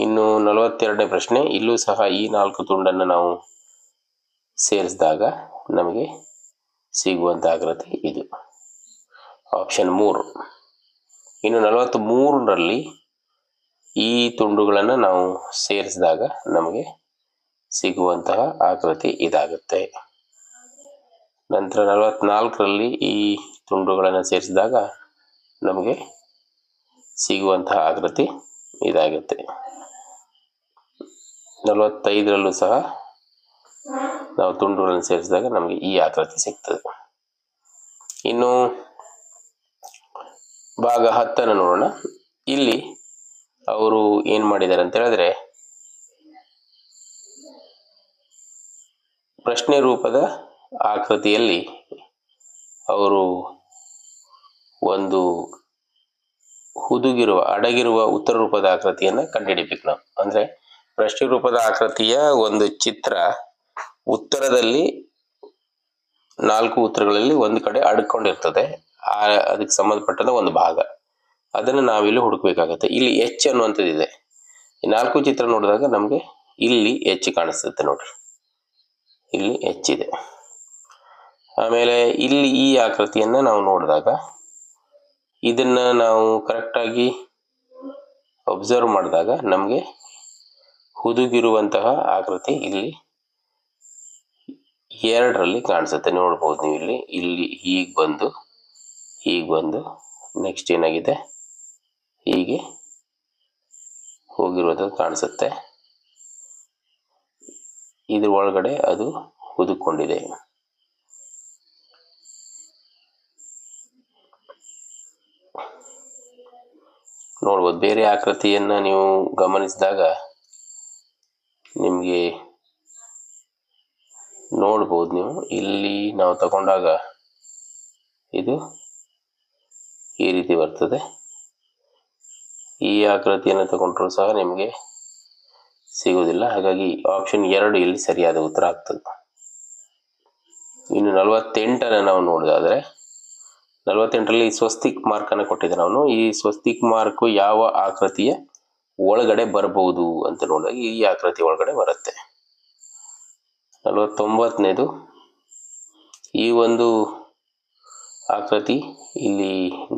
ಇನ್ನು 42ನೇ ಪ್ರಶ್ನೆ, ಇಲ್ಲೂ ಸಹ ಈ 4 ತುಂಡನ್ನು ನಾವು ಸೇರಿಸಿದಾಗ ನಮಗೆ ಸಿಗುವಂತ ಆಕೃತಿ ಇದು, ಆಪ್ಷನ್ 3. ಇನ್ನು 43ರಲ್ಲಿ ಈ ತುಂಡುಗಳನ್ನು ನಾವು ಸೇರಿಸಿದಾಗ ನಮಗೆ ಸಿಗುವಂತಹ ಆಕೃತಿ ಇದಾಗುತ್ತೆ. ನಂತರ 44ರಲ್ಲಿ ಈ ತುಂಡುಗಳನ್ನು ಸೇರಿಸಿದಾಗ ನಮಗೆ ಸಿಗುವಂತಹ ಆಕೃತಿ ಇದಾಗುತ್ತೆ. 45ರಲ್ಲೂ ಸಹ ನಾವು ತುಂಡುಗಳನ್ನು ಸೇರಿಸಿದಾಗ ನಮಗೆ ಈ ಆಕೃತಿ ಸಿಗ್ತದೆ. ಇನ್ನು ಭಾಗ 10 ನೋಡೋಣ. ಇಲ್ಲಿ ಅವರು ಏನ್ ಮಾಡಿದ್ದಾರೆ ಅಂತ ಹೇಳಿದ್ರೆ, ಪ್ರಶ್ನೆ ರೂಪದ ಆಕೃತಿಯಲ್ಲಿ ಅವರು ಒಂದು ಹುದುಗಿರುವ ಅಡಗಿರುವ ಉತ್ತರ ರೂಪದ ಆಕೃತಿಯನ್ನ ಕಂಡುಹಿಡಿಬೇಕು ನಾವು. ಅಂದ್ರೆ ಪ್ರಶ್ನೆ ರೂಪದ ಆಕೃತಿಯ ಒಂದು ಚಿತ್ರ ಉತ್ತರದಲ್ಲಿ 4 ಉತ್ತರಗಳಲ್ಲಿ ಒಂದು ಕಡೆ ಅಡ್ಕೊಂಡಿರ್ತದೆ. ಅದಕ್ಕೆ ಸಂಬಂಧಪಟ್ಟಂತ ಒಂದು ಭಾಗ, ಅದನ್ನು ನಾವಿಲ್ಲಿ ಹುಡುಕ್ಬೇಕಾಗತ್ತೆ. ಇಲ್ಲಿ ಎಚ್ ಅನ್ನುವಂಥದ್ದಿದೆ. ಈ 4 ಚಿತ್ರ ನೋಡಿದಾಗ ನಮ್ಗೆ ಇಲ್ಲಿ ಎಚ್ ಕಾಣಿಸುತ್ತೆ ನೋಡ್ರಿ, ಇಲ್ಲಿ ಎಚ್ ಇದೆ. ಆಮೇಲೆ ಇಲ್ಲಿ ಈ ಆಕೃತಿಯನ್ನ ನಾವು ನೋಡಿದಾಗ ಇದನ್ನ ನಾವು ಕರೆಕ್ಟಾಗಿ ಅಬ್ಸರ್ವ್ ಮಾಡಿದಾಗ ನಮಗೆ ಹುದುಗಿರುವಂತಹ ಆಕೃತಿ ಇಲ್ಲಿ 2ರಲ್ಲಿ ಕಾಣಿಸುತ್ತೆ. ನೋಡ್ಬೋದು ನೀವು ಇಲ್ಲಿ ಹೀಗೆ ಬಂದು ನೆಕ್ಸ್ಟ್ ಏನಾಗಿದೆ ಹೀಗೆ ಹೋಗಿರೋದು ಕಾಣಿಸುತ್ತೆ. ಇದ್ರ ಒಳಗಡೆ ಅದು ಹುದುಕೊಂಡಿದೆ. ನೋಡ್ಬೋದು. ಬೇರೆ ಆಕೃತಿಯನ್ನ ನೀವು ಗಮನಿಸಿದಾಗ ನಿಮಗೆ ನೋಡ್ಬೋದು. ನೀವು ಇಲ್ಲಿ ನಾವು ತಗೊಂಡಾಗ ಇದು ಈ ರೀತಿ ಬರ್ತದೆ. ಈ ಆಕೃತಿಯನ್ನು ತಗೊಂಡ್ರೂ ಸಹ ನಿಮಗೆ ಸಿಗುವುದಿಲ್ಲ. ಹಾಗಾಗಿ ಆಪ್ಷನ್ 2 ಇಲ್ಲಿ ಸರಿಯಾದ ಉತ್ತರ ಆಗ್ತದೆ. ಇನ್ನು 48ನ್ನು ನಾವು ನೋಡೋದಾದ್ರೆ, 48ರಲ್ಲಿ ಸ್ವಸ್ತಿಕ್ ಮಾರ್ಕ್ ಅನ್ನು ಕೊಟ್ಟಿದ್ದಾನೆ ಅವನು. ಈ ಸ್ವಸ್ತಿಕ್ ಮಾರ್ಕ್ ಯಾವ ಆಕೃತಿಯ ಒಳಗಡೆ ಬರಬಹುದು ಅಂತ ನೋಡಿದಾಗ ಈ ಆಕೃತಿ ಒಳಗಡೆ ಬರುತ್ತೆ. 49ನೇದು ಈ ಒಂದು ಆಕೃತಿ ಇಲ್ಲಿ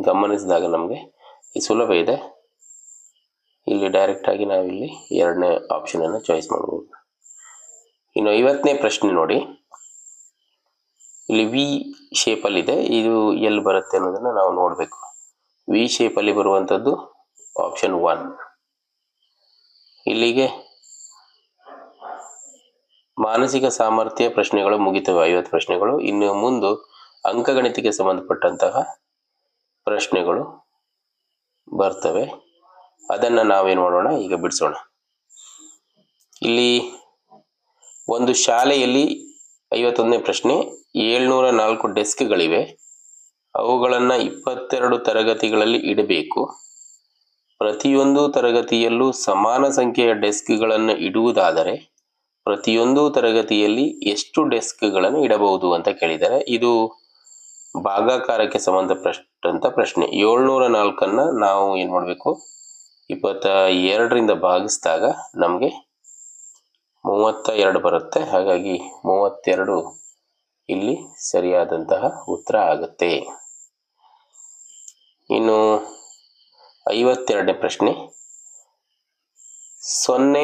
ಗಮನಿಸಿದಾಗ ನಮಗೆ ಈ ಸುಲಭ ಇದೆ. ಇಲ್ಲಿ ಡೈರೆಕ್ಟ್ ಆಗಿ ನಾವಿಲ್ಲಿ 2ನೇ ಆಪ್ಷನ್ ಅನ್ನು ಚಾಯ್ಸ್ ಮಾಡಬಹುದು. ಇನ್ನು 50ನೇ ಪ್ರಶ್ನೆ ನೋಡಿ. ಇಲ್ಲಿ ವಿ ಶೇಪ್ ಅಲ್ಲಿ ಇದೆ. ಇದು ಎಲ್ಲಿ ಬರುತ್ತೆ ಅನ್ನೋದನ್ನ ನಾವು ನೋಡಬೇಕು. ವಿ ಶೇಪ್ ಅಲ್ಲಿ ಬರುವಂತದ್ದು ಆಪ್ಷನ್ 1. ಇಲ್ಲಿಗೆ ಮಾನಸಿಕ ಸಾಮರ್ಥ್ಯ ಪ್ರಶ್ನೆಗಳು ಮುಗಿತವೆ, 50 ಪ್ರಶ್ನೆಗಳು. ಇನ್ನು ಮುಂದೆ ಅಂಕಗಣಿತಕ್ಕೆ ಸಂಬಂಧಪಟ್ಟಂತಹ ಪ್ರಶ್ನೆಗಳು ಬರ್ತವೆ. ಅದನ್ನ ನಾವೇನ್ ಮಾಡೋಣ, ಈಗ ಬಿಡಿಸೋಣ. ಇಲ್ಲಿ ಒಂದು ಶಾಲೆಯಲ್ಲಿ 51ನೇ ಪ್ರಶ್ನೆ, 704 ಡೆಸ್ಕ್ಗಳಿವೆ. ಅವುಗಳನ್ನು 22 ತರಗತಿಗಳಲ್ಲಿ ಇಡಬೇಕು. ಪ್ರತಿಯೊಂದು ತರಗತಿಯಲ್ಲೂ ಸಮಾನ ಸಂಖ್ಯೆಯ ಡೆಸ್ಕ್ಗಳನ್ನು ಇಡುವುದಾದರೆ ಪ್ರತಿಯೊಂದು ತರಗತಿಯಲ್ಲಿ ಎಷ್ಟು ಡೆಸ್ಕ್ಗಳನ್ನು ಇಡಬಹುದು ಅಂತ ಕೇಳಿದ್ದಾರೆ. ಇದು ಭಾಗಾಕಾರಕ್ಕೆ ಸಂಬಂಧಪಟ್ಟಂತ ಪ್ರಶ್ನೆ. 704 ನಾವು ಏನ್ ಮಾಡಬೇಕು, 22ರಿಂದ ಭಾಗಿಸಿದಾಗ ನಮಗೆ 32 ಬರುತ್ತೆ. ಹಾಗಾಗಿ 32 ಇಲ್ಲಿ ಸರಿಯಾದಂತಹ ಉತ್ತರ ಆಗುತ್ತೆ. ಇನ್ನು 52ನೇ ಪ್ರಶ್ನೆ, 0,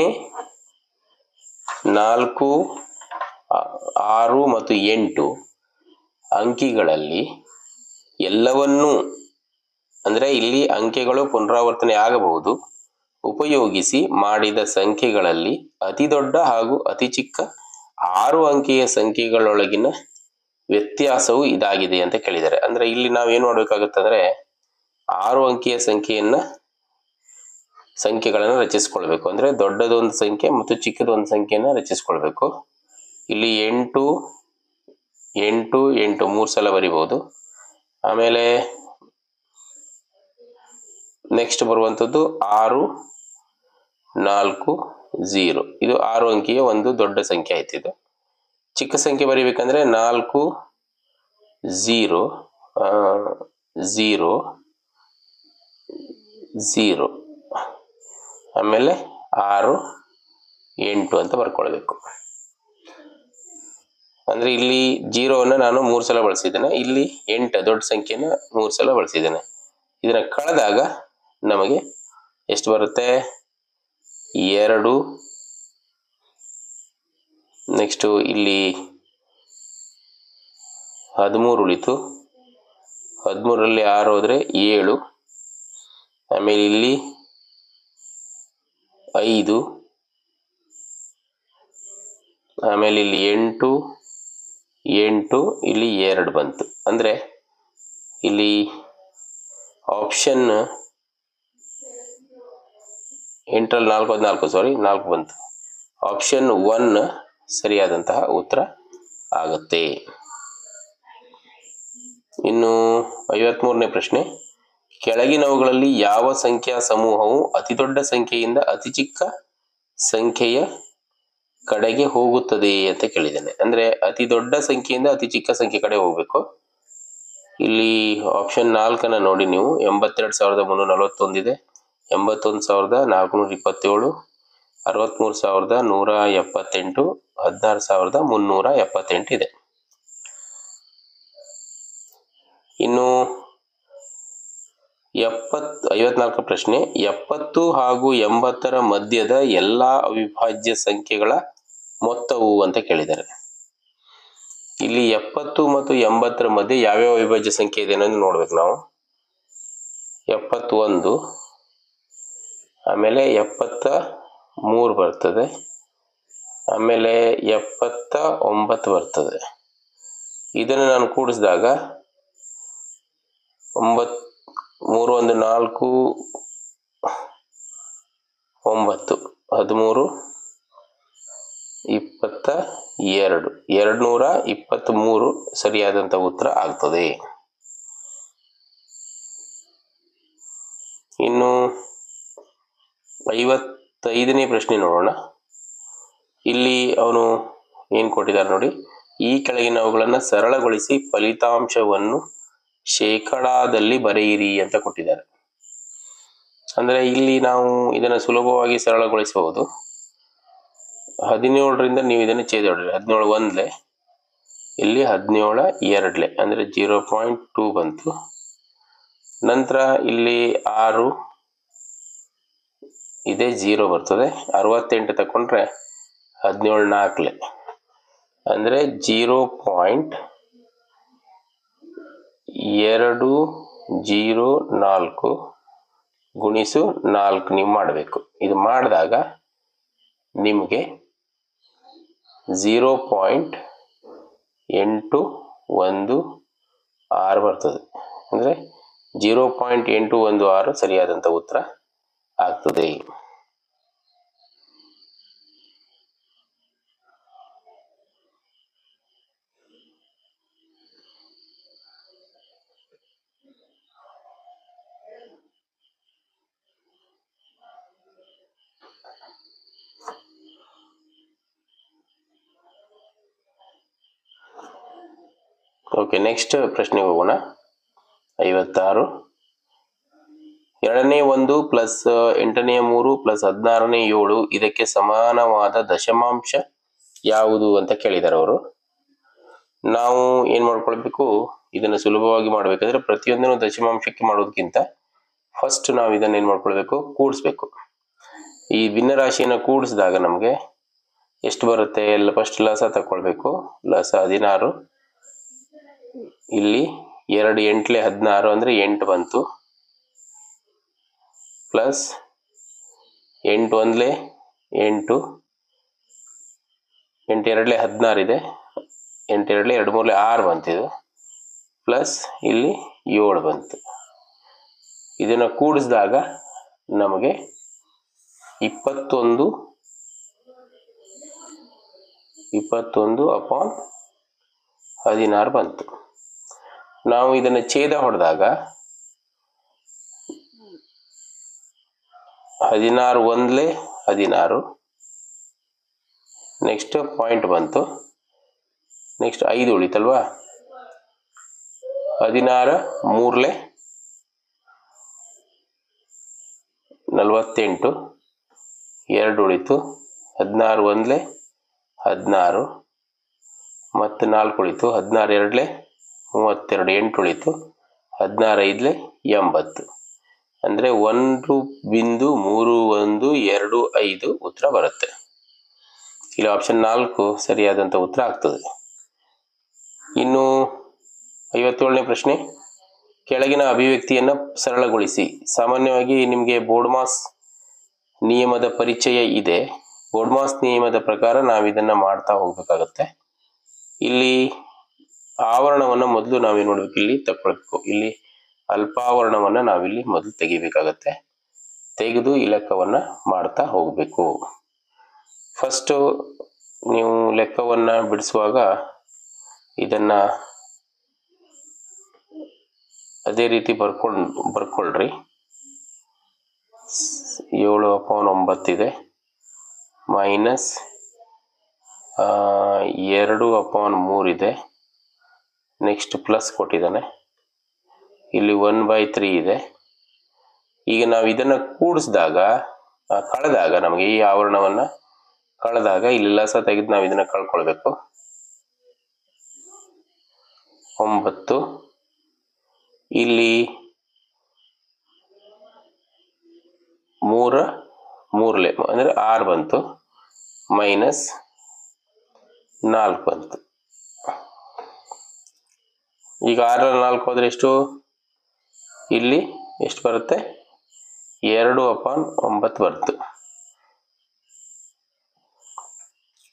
4, 6 ಮತ್ತು 8 ಅಂಕಿಗಳಲ್ಲಿ ಎಲ್ಲವನ್ನೂ, ಅಂದ್ರೆ ಇಲ್ಲಿ ಅಂಕೆಗಳು ಪುನರಾವರ್ತನೆ ಆಗಬಹುದು, ಉಪಯೋಗಿಸಿ ಮಾಡಿದ ಸಂಖ್ಯೆಗಳಲ್ಲಿ ಅತಿ ದೊಡ್ಡ ಹಾಗೂ ಅತಿ ಚಿಕ್ಕ 6 ಅಂಕೆಯ ಸಂಖ್ಯೆಗಳೊಳಗಿನ ವ್ಯತ್ಯಾಸವು ಇದಾಗಿದೆ ಅಂತ ಕೇಳಿದ್ದಾರೆ. ಅಂದ್ರೆ ಇಲ್ಲಿ ನಾವೇನ್ ಮಾಡ್ಬೇಕಾಗುತ್ತೆ ಅಂದ್ರೆ 6 ಅಂಕೆಯ ಸಂಖ್ಯೆಗಳನ್ನು ರಚಿಸ್ಕೊಳ್ಬೇಕು. ಅಂದ್ರೆ ದೊಡ್ಡದೊಂದು ಸಂಖ್ಯೆ ಮತ್ತು ಚಿಕ್ಕದೊಂದು ಸಂಖ್ಯೆಯನ್ನ ರಚಿಸ್ಕೊಳ್ಬೇಕು. ಇಲ್ಲಿ 8 8 8 3 ಸಲ ಬರಿಬಹುದು. ಆಮೇಲೆ ನೆಕ್ಸ್ಟ್ ಬರುವಂಥದ್ದು 6 4 0. ಇದು 6 ಅಂಕಿಯ ಒಂದು ದೊಡ್ಡ ಸಂಖ್ಯೆ ಆಯ್ತು. ಇದು ಚಿಕ್ಕ ಸಂಖ್ಯೆ ಬರೀಬೇಕಂದ್ರೆ 4 0 0 0 ಆಮೇಲೆ 6 8 ಅಂತ ಬರ್ಕೊಳ್ಬೇಕು. ಅಂದ್ರೆ ಇಲ್ಲಿ 0ವನ್ನು ನಾನು 3 ಸಲ ಬಳಸಿದ್ದೇನೆ, ಇಲ್ಲಿ 8 ದೊಡ್ಡ ಸಂಖ್ಯೆನ 3 ಸಲ ಬಳಸಿದ್ದೇನೆ. ಇದನ್ನ ಕಳೆದಾಗ ನಮಗೆ ಎಷ್ಟು ಬರುತ್ತೆ? 2. ನೆಕ್ಸ್ಟ್ ಇಲ್ಲಿ 13 ಉಳಿತು. 13ರಲ್ಲಿ 6 ಹೋದ್ರೆ 7. ಆಮೇಲೆ ಇಲ್ಲಿ 5. ಆಮೇಲೆ ಇಲ್ಲಿ 8 8 ಇಲ್ಲಿ 2 ಬಂತು. ಅಂದ್ರೆ ಇಲ್ಲಿ ಆಪ್ಷನ್ 8ರಲ್ಲಿ 4 14 ಸಾರಿ 4 ಬಂತು. ಆಪ್ಷನ್ 1 ಸರಿಯಾದಂತಹ ಉತ್ತರ ಆಗುತ್ತೆ. ಇನ್ನು 53ನೇ ಪ್ರಶ್ನೆ, ಕೆಳಗಿನವುಗಳಲ್ಲಿ ಯಾವ ಸಂಖ್ಯಾ ಸಮೂಹವು ಅತಿ ದೊಡ್ಡ ಸಂಖ್ಯೆಯಿಂದ ಅತಿ ಚಿಕ್ಕ ಸಂಖ್ಯೆಯ ಕಡೆಗೆ ಹೋಗುತ್ತದೆ ಅಂತ ಕೇಳಿದ್ದೇನೆ. ಅಂದ್ರೆ ಅತಿ ದೊಡ್ಡ ಸಂಖ್ಯೆಯಿಂದ ಅತಿ ಚಿಕ್ಕ ಸಂಖ್ಯೆ ಕಡೆ ಹೋಗ್ಬೇಕು. ಇಲ್ಲಿ ಆಪ್ಷನ್ 4 ನೋಡಿ ನೀವು. 82,341 ಇದೆ, 81,427, 63,178, 16,378 ಇದೆ. ಇನ್ನು 54 ಪ್ರಶ್ನೆ, 70 ಹಾಗೂ 80ರ ಮಧ್ಯದ ಎಲ್ಲಾ ಅವಿಭಾಜ್ಯ ಸಂಖ್ಯೆಗಳ ಮೊತ್ತವು ಅಂತ ಕೇಳಿದ್ದಾರೆ. ಇಲ್ಲಿ 70 ಮತ್ತು 80ರ ಮಧ್ಯೆ ಯಾವ್ಯಾವ ಅವಿಭಾಜ್ಯ ಸಂಖ್ಯೆ ಇದೆ ಅನ್ನೋದು ನೋಡ್ಬೇಕು ನಾವು. 71, ಆಮೇಲೆ 73 ಬರ್ತದೆ, ಆಮೇಲೆ 79 ಬರ್ತದೆ. ಇದನ್ನು ನಾನು ಕೂಡಿಸಿದಾಗ 9 3 1 4 9 13 22 223 ಸರಿಯಾದಂತ ಉತ್ತರ ಆಗ್ತದೆ. ಇನ್ನು 55ನೇ ಪ್ರಶ್ನೆ ನೋಡೋಣ. ಇಲ್ಲಿ ಅವನು ಏನ್ ಕೊಟ್ಟಿದ್ದಾರೆ ನೋಡಿ. ಈ ಕೆಳಗಿನವುಗಳನ್ನು ಸರಳಗೊಳಿಸಿ ಫಲಿತಾಂಶವನ್ನು ಶೇಕಡಾದಲ್ಲಿ ಬರೆಯಿರಿ ಅಂತ ಕೊಟ್ಟಿದ್ದಾರೆ. ಅಂದ್ರೆ ಇಲ್ಲಿ ನಾವು ಇದನ್ನು ಸುಲಭವಾಗಿ ಸರಳಗೊಳಿಸಬಹುದು. 17ರಿಂದ ನೀವು ಇದನ್ನು ಛೇದ ಹೊಡ್ರಿ. 17 1ಲೆ, ಇಲ್ಲಿ 17 2ಲೆ, ಅಂದ್ರೆ 0.2 ಬಂತು. ನಂತರ ಇಲ್ಲಿ 6 ಇದೆ 0 ಬರ್ತದೆ. 68 ತಕೊಂಡ್ರೆ 17 4ಲೆ, ಅಂದ್ರೆ 0.204 ಗುಣಿಸು 4 ನೀವು ಮಾಡಬೇಕು. ಇದು ಮಾಡಿದಾಗ ನಿಮಗೆ 0.816 ಬರ್ತದೆ. ಅಂದ್ರೆ 0.816 ಸರಿಯಾದಂತ ಉತ್ತರ ಆಗ್ತದೆ. ಓಕೆ, ನೆಕ್ಸ್ಟ್ ಪ್ರಶ್ನೆಗೆ ಹೋಗೋಣ. 56, 2ನೇ 1 ಪ್ಲಸ್ 8ನೇ 3 ಪ್ಲಸ್ 16ನೇ 7 ಇದಕ್ಕೆ ಸಮಾನವಾದ ದಶಮಾಂಶ ಯಾವುದು ಅಂತ ಕೇಳಿದ್ದಾರೆ ಅವರು. ನಾವು ಏನ್ ಮಾಡ್ಕೊಳ್ಬೇಕು, ಇದನ್ನು ಸುಲಭವಾಗಿ ಮಾಡ್ಬೇಕಾದ್ರೆ ಪ್ರತಿಯೊಂದನ್ನು ದಶಮಾಂಶಕ್ಕೆ ಮಾಡೋದಕ್ಕಿಂತ ಫಸ್ಟ್ ನಾವು ಇದನ್ನ ಏನ್ ಮಾಡ್ಕೊಳ್ಬೇಕು, ಕೂಡಿಸ್ಬೇಕು. ಈ ಭಿನ್ನರಾಶಿಯನ್ನು ಕೂಡಿಸಿದಾಗ ನಮಗೆ ಎಷ್ಟು ಬರುತ್ತೆ? ಫಸ್ಟ್ ಲಸ ತಕೊಳ್ಬೇಕು. ಲಸ 16, ಇಲ್ಲಿ 2 8ಲೆ 16 ಅಂದ್ರೆ 8 ಬಂತು, ಪ್ಲಸ್ 8 1ಲೆ 8, 8 2ಲೆ 16 ಇದೆ, 8 2ಲೆ 2 3ಲೆ 6 ಬಂತಿದು, ಪ್ಲಸ್ ಇಲ್ಲಿ 7 ಬಂತು. ಇದನ್ನ ಕೂಡಿಸಿದಾಗ ನಮಗೆ 21 21/16 ಬಂತು. ನಾವು ಇದನ್ನು ಛೇದ ಹೊಡೆದಾಗ 16 ಒಂದ್ಲೆ 16, ನೆಕ್ಸ್ಟ್ ಪಾಯಿಂಟ್ ಬಂತು, ನೆಕ್ಸ್ಟ್ 5 ಉಳಿತಲ್ವಾ, 16 ಮೂರ್ಲೆ 48, 2 ಉಳಿತು, 16 ಒಂದ್ಲೆ 16 ಮತ್ತು 4 ಉಳಿತು, 16 ಎರಡ್ಲೆ 32, 8 ಉಳಿತು, 16 ಐದ್ಲೆ 80. ಅಂದರೆ 1.3125 ಉತ್ತರ ಬರುತ್ತೆ. ಇಲ್ಲಿ ಆಪ್ಷನ್ 4 ಸರಿಯಾದಂಥ ಉತ್ತರ ಆಗ್ತದೆ. ಇನ್ನು 57ನೇ ಪ್ರಶ್ನೆ, ಕೆಳಗಿನ ಅಭಿವ್ಯಕ್ತಿಯನ್ನು ಸರಳಗೊಳಿಸಿ. ಸಾಮಾನ್ಯವಾಗಿ ನಿಮಗೆ ಬೋರ್ಡ್ಮಾಸ್ ನಿಯಮದ ಪರಿಚಯ ಇದೆ. ಬೋರ್ಡ್ಮಾಸ್ ನಿಯಮದ ಪ್ರಕಾರ ನಾವು ಇದನ್ನು ಮಾಡ್ತಾ ಹೋಗ್ಬೇಕಾಗತ್ತೆ. ಇಲ್ಲಿ ಆವರಣವನ್ನು ಮೊದಲು ನಾವೇನು ಮಾಡಬೇಕು, ಇಲ್ಲಿ ತಗೊಳ್ಬೇಕು. ಇಲ್ಲಿ ಅಲ್ಪಾವರಣವನ್ನು ನಾವಿಲ್ಲಿ ಮೊದಲು ತೆಗಿಬೇಕಾಗತ್ತೆ. ತೆಗೆದು ಈ ಲೆಕ್ಕವನ್ನು ಮಾಡ್ತಾ ಹೋಗಬೇಕು. ಫಸ್ಟು ನೀವು ಲೆಕ್ಕವನ್ನು ಬಿಡಿಸುವಾಗ ಇದನ್ನು ಅದೇ ರೀತಿ ಬರ್ಕೊಳ್ರಿ. 7/9 ಇದೆ, ಮೈನಸ್ 2/3 ಇದೆ, ನೆಕ್ಸ್ಟ್ ಪ್ಲಸ್ ಕೊಟ್ಟಿದ್ದಾನೆ, ಇಲ್ಲಿ 1/3 ಇದೆ. ಈಗ ನಾವು ಇದನ್ನು ಕೂಡಿಸಿದಾಗ ಕಳೆದಾಗ ನಮಗೆ ಈ ಆವರಣವನ್ನು ಕಳೆದಾಗ ಇಲ್ಲಿ ಲಸ ತೆಗೆದು ನಾವು ಇದನ್ನು ಕಳ್ಕೊಳ್ಬೇಕು. 9 ಇಲ್ಲಿ 3 ಮೂರ್ಲೆ ಅಂದರೆ 6 ಬಂತು, ಮೈನಸ್ 4 ಬಂತು. ಈಗ 6ರಲ್ಲಿ 4 ಹೋದ್ರೆ ಎಷ್ಟು, ಇಲ್ಲಿ ಎಷ್ಟು ಬರುತ್ತೆ, 2/9 ಬರುತ್ತೆ.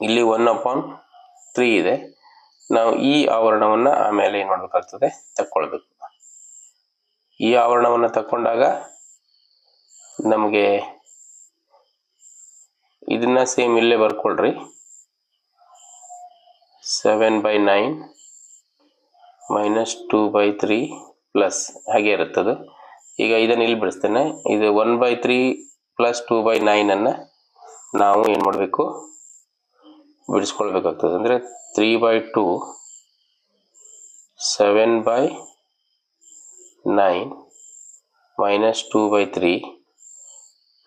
ಇಲ್ಲಿ 1/3 ಇದೆ. ನಾವು ಈ ಆವರಣವನ್ನು ಆಮೇಲೆ ಏನು ಮಾಡಬೇಕಾಗ್ತದೆ, ತಕ್ಕೊಳ್ಬೇಕು. ಈ ಆವರಣವನ್ನು ತಕ್ಕೊಂಡಾಗ ನಮಗೆ ಇದನ್ನ ಸೇಮ್ ಇಲ್ಲೇ ಬರ್ಕೊಳ್ರಿ. 7/9 ಮೈನಸ್ 2/3 ಪ್ಲಸ್ ಹಾಗೆ ಇರುತ್ತದೆ. ಈಗ ಇದನ್ನು ಇಲ್ಲಿ ಬಿಡಿಸ್ತೇನೆ. ಇದು 1/3 ಪ್ಲಸ್ 2/9 ಅನ್ನು ನಾವು ಏನು ಮಾಡಬೇಕು, ಬಿಡಿಸ್ಕೊಳ್ಬೇಕಾಗ್ತದೆ. ಅಂದರೆ 3/2 7/9 ಮೈನಸ್ 2/3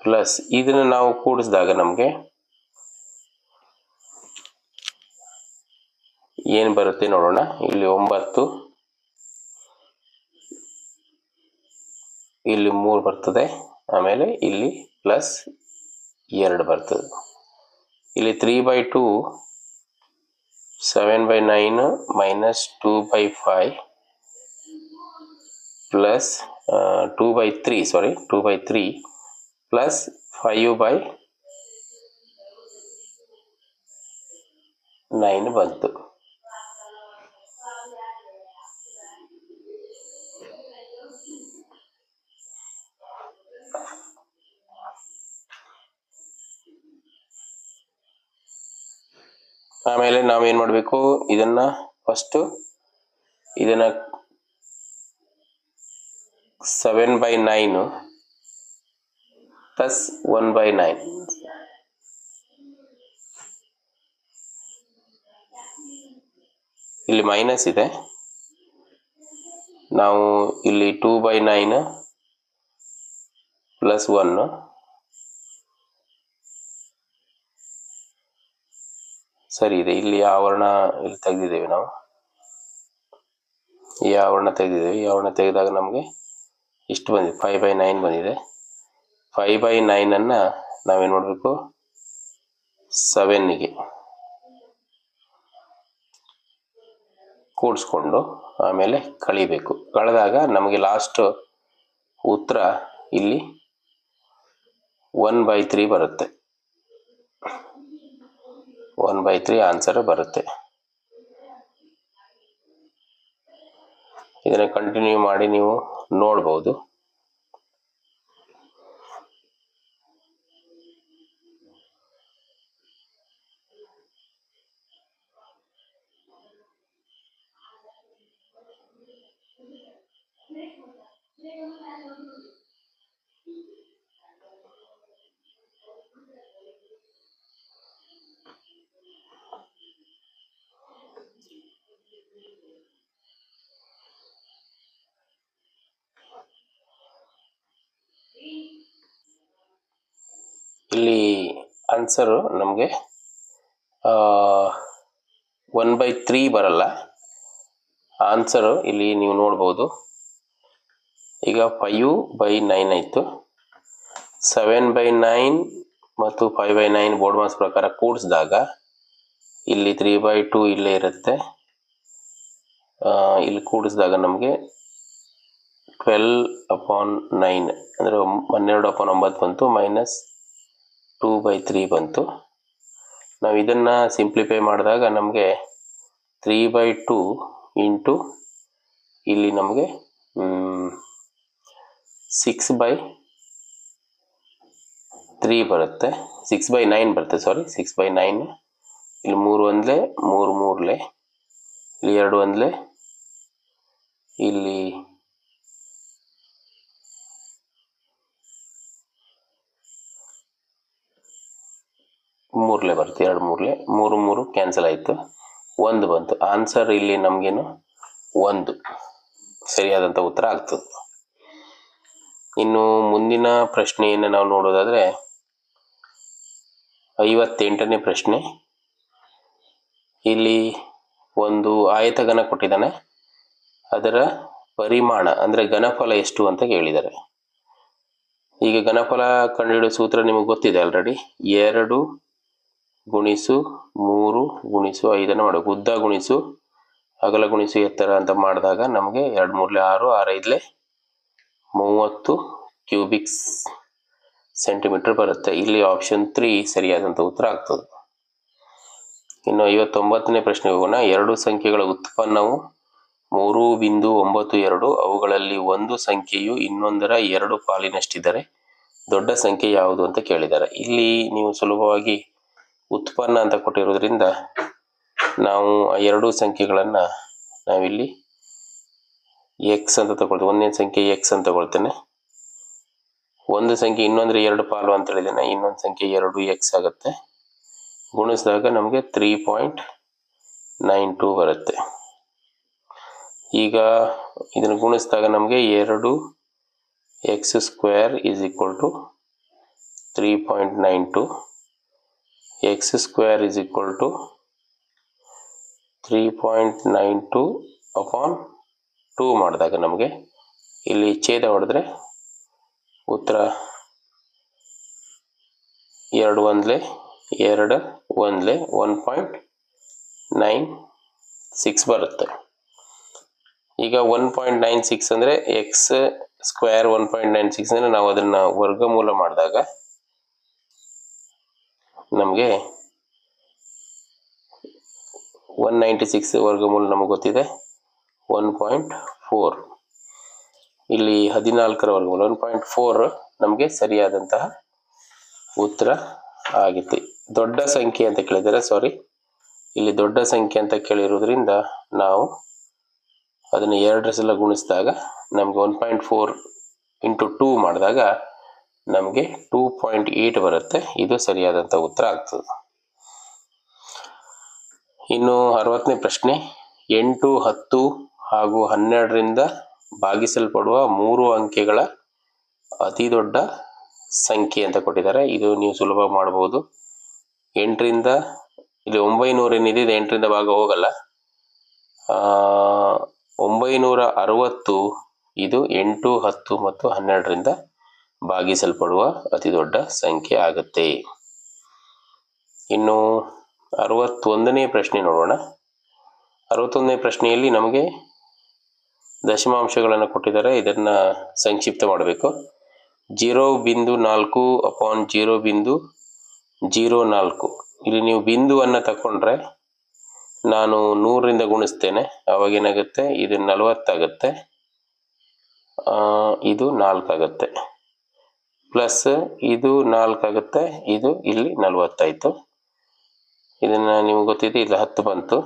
ಪ್ಲಸ್ ಇದನ್ನು ನಾವು ಕೂಡಿಸಿದಾಗ ನಮಗೆ ಏನು ಬರುತ್ತೆ ನೋಡೋಣ. ಇಲ್ಲಿ 9, ಇಲ್ಲಿ 3 ಬರ್ತದೆ, ಆಮೇಲೆ ಇಲ್ಲಿ ಪ್ಲಸ್ 2 ಬರ್ತದೆ. ಇಲ್ಲಿ 3/2 7/9 ಮೈನಸ್ 2/5 ಪ್ಲಸ್ 2/3 ಪ್ಲಸ್ 5/9 ಬಂತು. ಆಮೇಲೆ ನಾವೇನು ಮಾಡಬೇಕು, ಇದನ್ನ ಫಸ್ಟು ಇದನ್ನ 7/9 ಪ್ಲಸ್ 1/9 ಇಲ್ಲಿ ಮೈನಸ್ ಇದೆ. ನಾವು ಇಲ್ಲಿ 2/9 ಪ್ಲಸ್ 1 ಸರಿ ಇದೆ. ಇಲ್ಲಿ ಆವರಣ ಇಲ್ಲಿ ತೆಗೆದಿದ್ದೇವೆ ನಾವು, ಈ ಆವರಣ ತೆಗೆದಿದ್ದೇವೆ. ಈ ಆವರಣ ತೆಗೆದಾಗ ನಮಗೆ ಇಷ್ಟು ಬಂದಿದೆ, 5/9 ಬಂದಿದೆ. 5/9 ಅನ್ನು ನಾವೇನು ಮಾಡಬೇಕು, 7ಗೆ ಕೂಡಿಸ್ಕೊಂಡು ಆಮೇಲೆ ಕಳಿಬೇಕು. ಕಳೆದಾಗ ನಮಗೆ ಲಾಸ್ಟ್ ಉತ್ತರ ಇಲ್ಲಿ 1/3 ಬರುತ್ತೆ. 1/3 ಆನ್ಸರ್ ಬರುತ್ತೆ. ಇದನ್ನು ಕಂಟಿನ್ಯೂ ಮಾಡಿ ನೀವು ನೋಡ್ಬೋದು. ಇಲ್ಲಿ ಆನ್ಸರು ನಮಗೆ 1/3 ಬರಲ್ಲ. ಆನ್ಸರು ಇಲ್ಲಿ ನೀವು ನೋಡ್ಬೋದು. ಈಗ 5/9 ಆಯಿತು. 7/9 ಮತ್ತು 5/9 ಬೋರ್ಡ್ ಮಾಸ್ ಪ್ರಕಾರ ಕೂಡಿಸಿದಾಗ ಇಲ್ಲಿ 3/2 ಇಲ್ಲೇ ಇರುತ್ತೆ. ಇಲ್ಲಿ ಕೂಡಿಸಿದಾಗ ನಮಗೆ 12/9 ಅಂದರೆ 12/9 ಬಂತು, ಮೈನಸ್ 2/3 ಬಂತು. ನಾವು ಇದನ್ನು ಸಿಂಪ್ಲಿಫೈ ಮಾಡಿದಾಗ ನಮಗೆ 3/2 ಇಂಟು ಇಲ್ಲಿ ನಮಗೆ 6/3 ಬರುತ್ತೆ, 6/9 ಬರುತ್ತೆ, ಸಾರಿ 6/9. ಇಲ್ಲಿ 3 ಒಂದಲೇ 3 ಮೂರಲೆ, ಇಲ್ಲಿ 2 ಒಂದಲೇ, ಇಲ್ಲಿ ಮೂರಲೆ ಬರುತ್ತೆ, 2 ಮೂರಲೆ, 3 3 ಕ್ಯಾನ್ಸಲ್ ಆಯಿತು, 1 ಬಂತು. ಆನ್ಸರ್ ಇಲ್ಲಿ ನಮಗೇನು 1 ಸರಿಯಾದಂಥ ಉತ್ತರ ಆಗ್ತದೆ. ಇನ್ನು ಮುಂದಿನ ಪ್ರಶ್ನೆಯನ್ನು ನಾವು ನೋಡೋದಾದರೆ 58ನೇ ಪ್ರಶ್ನೆ. ಇಲ್ಲಿ ಒಂದು ಆಯತಘನ ಕೊಟ್ಟಿದ್ದಾನೆ, ಅದರ ಪರಿಮಾಣ ಅಂದರೆ ಘನಫಲ ಎಷ್ಟು ಅಂತ ಕೇಳಿದ್ದಾರೆ. ಈಗ ಘನಫಲ ಕಂಡುಹಿಡಿಯೋ ಸೂತ್ರ ನಿಮಗೆ ಗೊತ್ತಿದೆ ಆಲ್ರೆಡಿ. 2 ಗುಣಿಸು 3 ಗುಣಿಸು 5 ಮಾಡಬೇಕು. ಉದ್ದ ಗುಣಿಸು ಅಗಲ ಗುಣಿಸು ಎತ್ತರ ಅಂತ ಮಾಡಿದಾಗ ನಮಗೆ 2 ಮೂರಲೆ 6, 6 5 30 ಕ್ಯೂಬಿಕ್ ಸೆಂಟಿಮೀಟರ್ ಬರುತ್ತೆ. ಇಲ್ಲಿ ಆಪ್ಷನ್ 3 ಸರಿಯಾದಂಥ ಉತ್ತರ ಆಗ್ತದೆ. ಇನ್ನು 59ನೇ ಪ್ರಶ್ನೆ ಹೋಗೋಣ. 2 ಸಂಖ್ಯೆಗಳ ಉತ್ಪನ್ನವು 3.92, ಅವುಗಳಲ್ಲಿ ಒಂದು ಸಂಖ್ಯೆಯು ಇನ್ನೊಂದರ 2 ಪಾಲಿನಷ್ಟಿದ್ದರೆ ದೊಡ್ಡ ಸಂಖ್ಯೆ ಯಾವುದು ಅಂತ ಕೇಳಿದ್ದಾರೆ. ಇಲ್ಲಿ ನೀವು ಸುಲಭವಾಗಿ ಉತ್ಪನ್ನ ಅಂತ ಕೊಟ್ಟಿರೋದ್ರಿಂದ ನಾವು ಆ 2 ಸಂಖ್ಯೆಗಳನ್ನು ನಾವಿಲ್ಲಿ ಎಕ್ಸ್ ಅಂತ ತಗೊಳ್ತೇವೆ. ಒಂದನೇ ಸಂಖ್ಯೆ ಎಕ್ಸ್ ಅಂತ ತಗೊಳ್ತೇನೆ. ಒಂದು ಸಂಖ್ಯೆ ಇನ್ನೊಂದ್ರೆ 2 ಪಾಲು ಅಂತ ಹೇಳಿದ್ದೇನೆ, ಇನ್ನೊಂದು ಸಂಖ್ಯೆ 2x ಆಗುತ್ತೆ. ಗುಣಿಸಿದಾಗ ನಮಗೆ 3.92 ಬರುತ್ತೆ. ಈಗ ಇದನ್ನು ಗುಣಿಸಿದಾಗ ನಮಗೆ 2x² = 3.92, x² = 3.92/2 ಮಾಡಿದಾಗ ನಮಗೆ ಇಲ್ಲಿ ಛೇದ ಹೊಡೆದ್ರೆ ಉತ್ತರ 2 ಒಂದಲೇ 2 ಒಂದಲೇ 1.96 ಬರುತ್ತೆ. ಈಗ 1.96 ಅಂದರೆ x² 1.96 ಅಂದರೆ ನಾವು ಅದನ್ನು ವರ್ಗಮೂಲ ಮಾಡಿದಾಗ ನಮಗೆ 196 ವರ್ಗಮೂಲ ನಮಗೆ ಗೊತ್ತಿದೆ 1.4. ಇಲ್ಲಿ 14ರ ವರ್ಗಮೂಲ 1.4 ನಮಗೆ ಸರಿಯಾದಂತಹ ಉತ್ತರ ಆಗುತ್ತೆ. ದೊಡ್ಡ ಸಂಖ್ಯೆ ಅಂತ ಕೇಳಿದರೆ, ಸಾರಿ ಇಲ್ಲಿ ದೊಡ್ಡ ಸಂಖ್ಯೆ ಅಂತ ಕೇಳಿರೋದ್ರಿಂದ ನಾವು ಅದನ್ನು 2 ಸಲ ಗುಣಿಸಿದಾಗ ನಮಗೆ 1.4 × 2 ಮಾಡಿದಾಗ ನಮಗೆ 2.8 ಬರುತ್ತೆ. ಇದು ಸರಿಯಾದಂಥ ಉತ್ತರ ಆಗ್ತದೆ. ಇನ್ನು 60ನೇ ಪ್ರಶ್ನೆ. 8, 10 ಹಾಗೂ 12ರಿಂದ ಭಾಗಿಸಲ್ಪಡುವ 3 ಅಂಕೆಗಳ ಅತಿ ದೊಡ್ಡ ಸಂಖ್ಯೆ ಅಂತ ಕೊಟ್ಟಿದ್ದಾರೆ. ಇದು ನೀವು ಸುಲಭ ಮಾಡಬಹುದು. 8ರಿಂದ ಇಲ್ಲಿ 900 ಏನಿದೆ, ಇದು 8ರಿಂದ ಭಾಗ ಹೋಗಲ್ಲ. 960 ಇದು 8, 10 ಮತ್ತು 12ರಿಂದ ಭಾಗಿಸಲ್ಪಡುವ ಅತಿ ದೊಡ್ಡ ಸಂಖ್ಯೆ ಆಗುತ್ತೆ. ಇನ್ನು 61ನೇ ಪ್ರಶ್ನೆ ನೋಡೋಣ. 61ನೇ ಪ್ರಶ್ನೆಯಲ್ಲಿ ನಮಗೆ ದಶಮಾಂಶಗಳನ್ನು ಕೊಟ್ಟಿದ್ದಾರೆ. ಇದನ್ನು ಸಂಕ್ಷಿಪ್ತ ಮಾಡಬೇಕು. 0.4/0.04. ಇಲ್ಲಿ ನೀವು ಬಿಂದುವನ್ನು ತಗೊಂಡ್ರೆ ನಾನು 100ರಿಂದ ಗುಣಿಸ್ತೇನೆ, ಅವಾಗ ಏನಾಗುತ್ತೆ, ಇದು 40 ಆಗುತ್ತೆ, ಇದು 4 ಆಗುತ್ತೆ, ಪ್ಲಸ್ ಇದು 4 ಆಗುತ್ತೆ, ಇದು ಇಲ್ಲಿ 40 ಆಯಿತು. ಇದನ್ನು ನಿಮ್ಗೆ ಗೊತ್ತಿದೆ, ಇಲ್ಲಿ 10 ಬಂತು,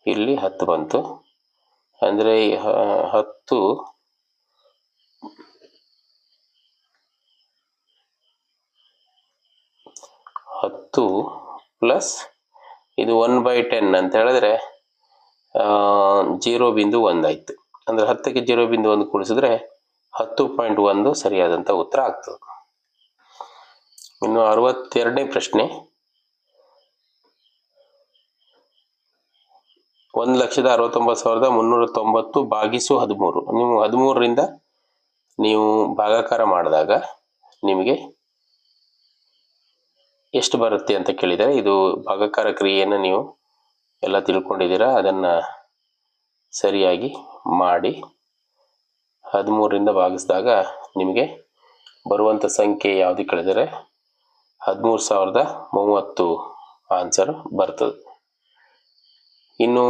ಇಲ್ಲಿ 10 ಬಂತು. ಅಂದರೆ 10 10 ಪ್ಲಸ್ ಇದು 1/10 ಅಂತ ಹೇಳಿದ್ರೆ 0.1 ಆಯ್ತು. ಅಂದ್ರೆ 10ಕ್ಕೆ 0.1 ಕೂಡಿಸಿದ್ರೆ 10.1 ಸರಿಯಾದಂತ ಉತ್ತರ ಆಗ್ತದೆ. ಇನ್ನು 62ನೇ ಪ್ರಶ್ನೆ, 1,69,390 ಭಾಗಿಸು 13. ನೀವು 13ರಿಂದ ನೀವು ಭಾಗಾಕಾರ ಮಾಡಿದಾಗ ನಿಮಗೆ ಎಷ್ಟು ಬರುತ್ತೆ ಅಂತ ಕೇಳಿದರೆ, ಇದು ಭಾಗಾಕಾರ ಕ್ರಿಯೆಯನ್ನು ನೀವು ಎಲ್ಲ ತಿಳ್ಕೊಂಡಿದ್ದೀರಾ, ಅದನ್ನ ಸರಿಯಾಗಿ ಮಾಡಿ 13ರಿಂದ ಭಾಗಿಸಿದಾಗ ನಿಮಗೆ ಬರುವಂತ ಸಂಖ್ಯೆ ಯಾವುದು ಕೇಳಿದರೆ 13,030 ಆನ್ಸರ್ ಬರ್ತದೆ. ಇನ್ನು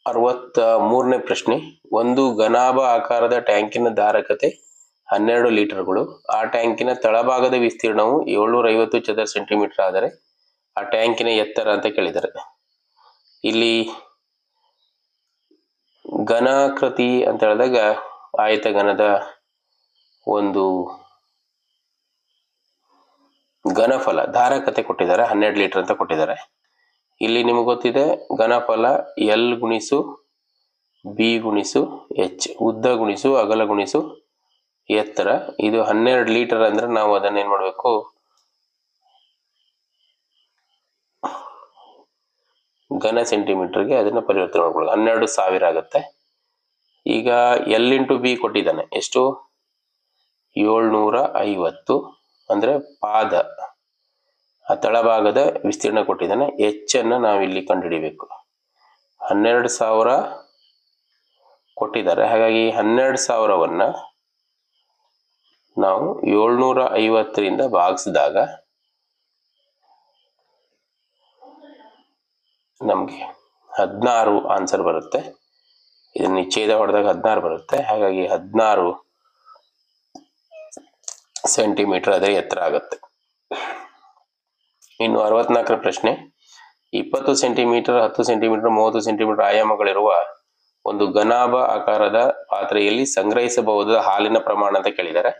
63ನೇ ಪ್ರಶ್ನೆ, ಒಂದು ಘನಾಭ ಆಕಾರದ ಟ್ಯಾಂಕಿನ ಧಾರಕತೆ 12 ಲೀಟರ್ಗಳು. ಆ ಟ್ಯಾಂಕಿನ ತಳಭಾಗದ ವಿಸ್ತೀರ್ಣವು 750 ಚದರ ಸೆಂಟಿಮೀಟರ್ ಆದರೆ ಆ ಟ್ಯಾಂಕಿನ ಎತ್ತರ ಅಂತ ಕೇಳಿದ್ದಾರೆ. ಇಲ್ಲಿ ಘನಾಕೃತಿ ಅಂತ ಹೇಳಿದಾಗ ಆಯತಘನದ ಒಂದು ಘನಫಲ ಧಾರಕತೆ ಕೊಟ್ಟಿದ್ದಾರೆ, 12 ಲೀಟರ್ ಅಂತ ಕೊಟ್ಟಿದ್ದಾರೆ. ಇಲ್ಲಿ ನಿಮಗೆ ಗೊತ್ತಿದೆ ಘನಫಲ L ಗುಣಿಸು B ಗುಣಿಸು H, ಉದ್ದ ಗುಣಿಸು ಅಗಲ ಗುಣಿಸು ಎತ್ತರ. ಇದು 12 ಲೀಟರ್ ಅಂದ್ರೆ ನಾವು ಅದನ್ನ ಏನ್ ಮಾಡಬೇಕು, ಘನ ಸೆಂಟಿಮೀಟರ್ಗೆ ಅದನ್ನ ಪರಿವರ್ತನೆ ಮಾಡ್ಕೊಳ್ಳೋದು. 12,000 ಆಗುತ್ತೆ. ಈಗ L ಇಂಟು B ಕೊಟ್ಟಿದ್ದಾನೆ, ಎಷ್ಟು 750 ಅಂದ್ರೆ ಪಾದ, ಆ ತಳಭಾಗದ ವಿಸ್ತೀರ್ಣ ಕೊಟ್ಟಿದ್ದಾನೆ. H ಅನ್ನ ನಾವಿಲ್ಲಿ ಕಂಡುಹಿಡಿಬೇಕು. 12,000 ಕೊಟ್ಟಿದ್ದಾರೆ, ಹಾಗಾಗಿ 12,000ವನ್ನ ನಾವು 750ರಿಂದ ಭಾಗಿಸಿದಾಗ ನಮಗೆ 16 ಆನ್ಸರ್ ಬರುತ್ತೆ. ಇದನ್ನ ಛೇದ ಹೊಡೆದಾಗ 16 ಬರುತ್ತೆ, ಹಾಗಾಗಿ 16 ಸೆಂಟಿಮೀಟರ್ ಅದರ ಎತ್ತರ ಆಗುತ್ತೆ. ಇನ್ನು 64ರ ಪ್ರಶ್ನೆ, 20 ಸೆಂಟಿಮೀಟರ್ 10 ಸೆಂಟಿಮೀಟರ್ 30 ಸೆಂಟಿಮೀಟರ್ ಆಯಾಮಗಳಿರುವ ಒಂದು ಘನಾಭ ಆಕಾರದ ಪಾತ್ರೆಯಲ್ಲಿ ಸಂಗ್ರಹಿಸಬಹುದಾದ ಹಾಲಿನ ಪ್ರಮಾಣ ಅಂತ ಕೇಳಿದ್ದಾರೆ.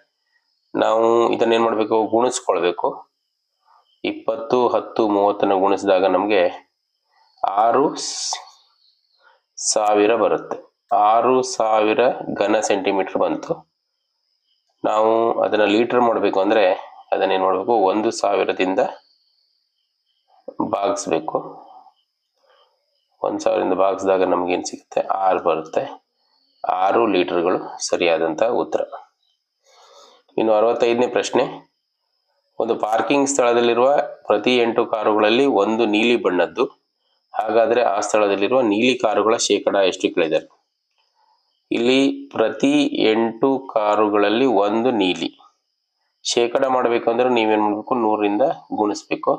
ನಾವು ಇದನ್ನ ಏನ್ ಮಾಡ್ಬೇಕು, ಗುಣಿಸ್ಕೊಳ್ಬೇಕು. 20 10 30 ಗುಣಿಸಿದಾಗ ನಮಗೆ 6,000 ಬರುತ್ತೆ. 6,000 ಘನ ಸೆಂಟಿಮೀಟರ್ ಬಂತು. ನಾವು ಅದನ್ನ ಲೀಟರ್ ಮಾಡಬೇಕು ಅಂದ್ರೆ ಅದನ್ನ ಏನ್ ಮಾಡಬೇಕು, 1,000ದಿಂದ ಭಾಗಿಸ್ಬೇಕು. 1,000ರಿಂದ ಭಾಗಿಸಿದಾಗ ನಮ್ಗೆ ಏನ್ ಸಿಗುತ್ತೆ, 6 ಬರುತ್ತೆ. 6 ಲೀಟರ್ಗಳು ಸರಿಯಾದಂತ ಉತ್ತರ. ಇನ್ನು 65ನೇ ಪ್ರಶ್ನೆ, ಒಂದು ಪಾರ್ಕಿಂಗ್ ಸ್ಥಳದಲ್ಲಿರುವ ಪ್ರತಿ 8 ಕಾರುಗಳಲ್ಲಿ ಒಂದು ನೀಲಿ ಬಣ್ಣದ್ದು, ಹಾಗಾದ್ರೆ ಆ ಸ್ಥಳದಲ್ಲಿರುವ ನೀಲಿ ಕಾರುಗಳ ಶೇಕಡ ಎಷ್ಟು ಕೇಳಿದ್ದಾರೆ. ಇಲ್ಲಿ ಪ್ರತಿ 8 ಕಾರುಗಳಲ್ಲಿ ಒಂದು ನೀಲಿ, ಶೇಕಡ ಮಾಡಬೇಕಂದ್ರೆ ನೀವೇನ್ ಮಾಡ್ಬೇಕು, 100ರಿಂದ ಗುಣಿಸ್ಬೇಕು.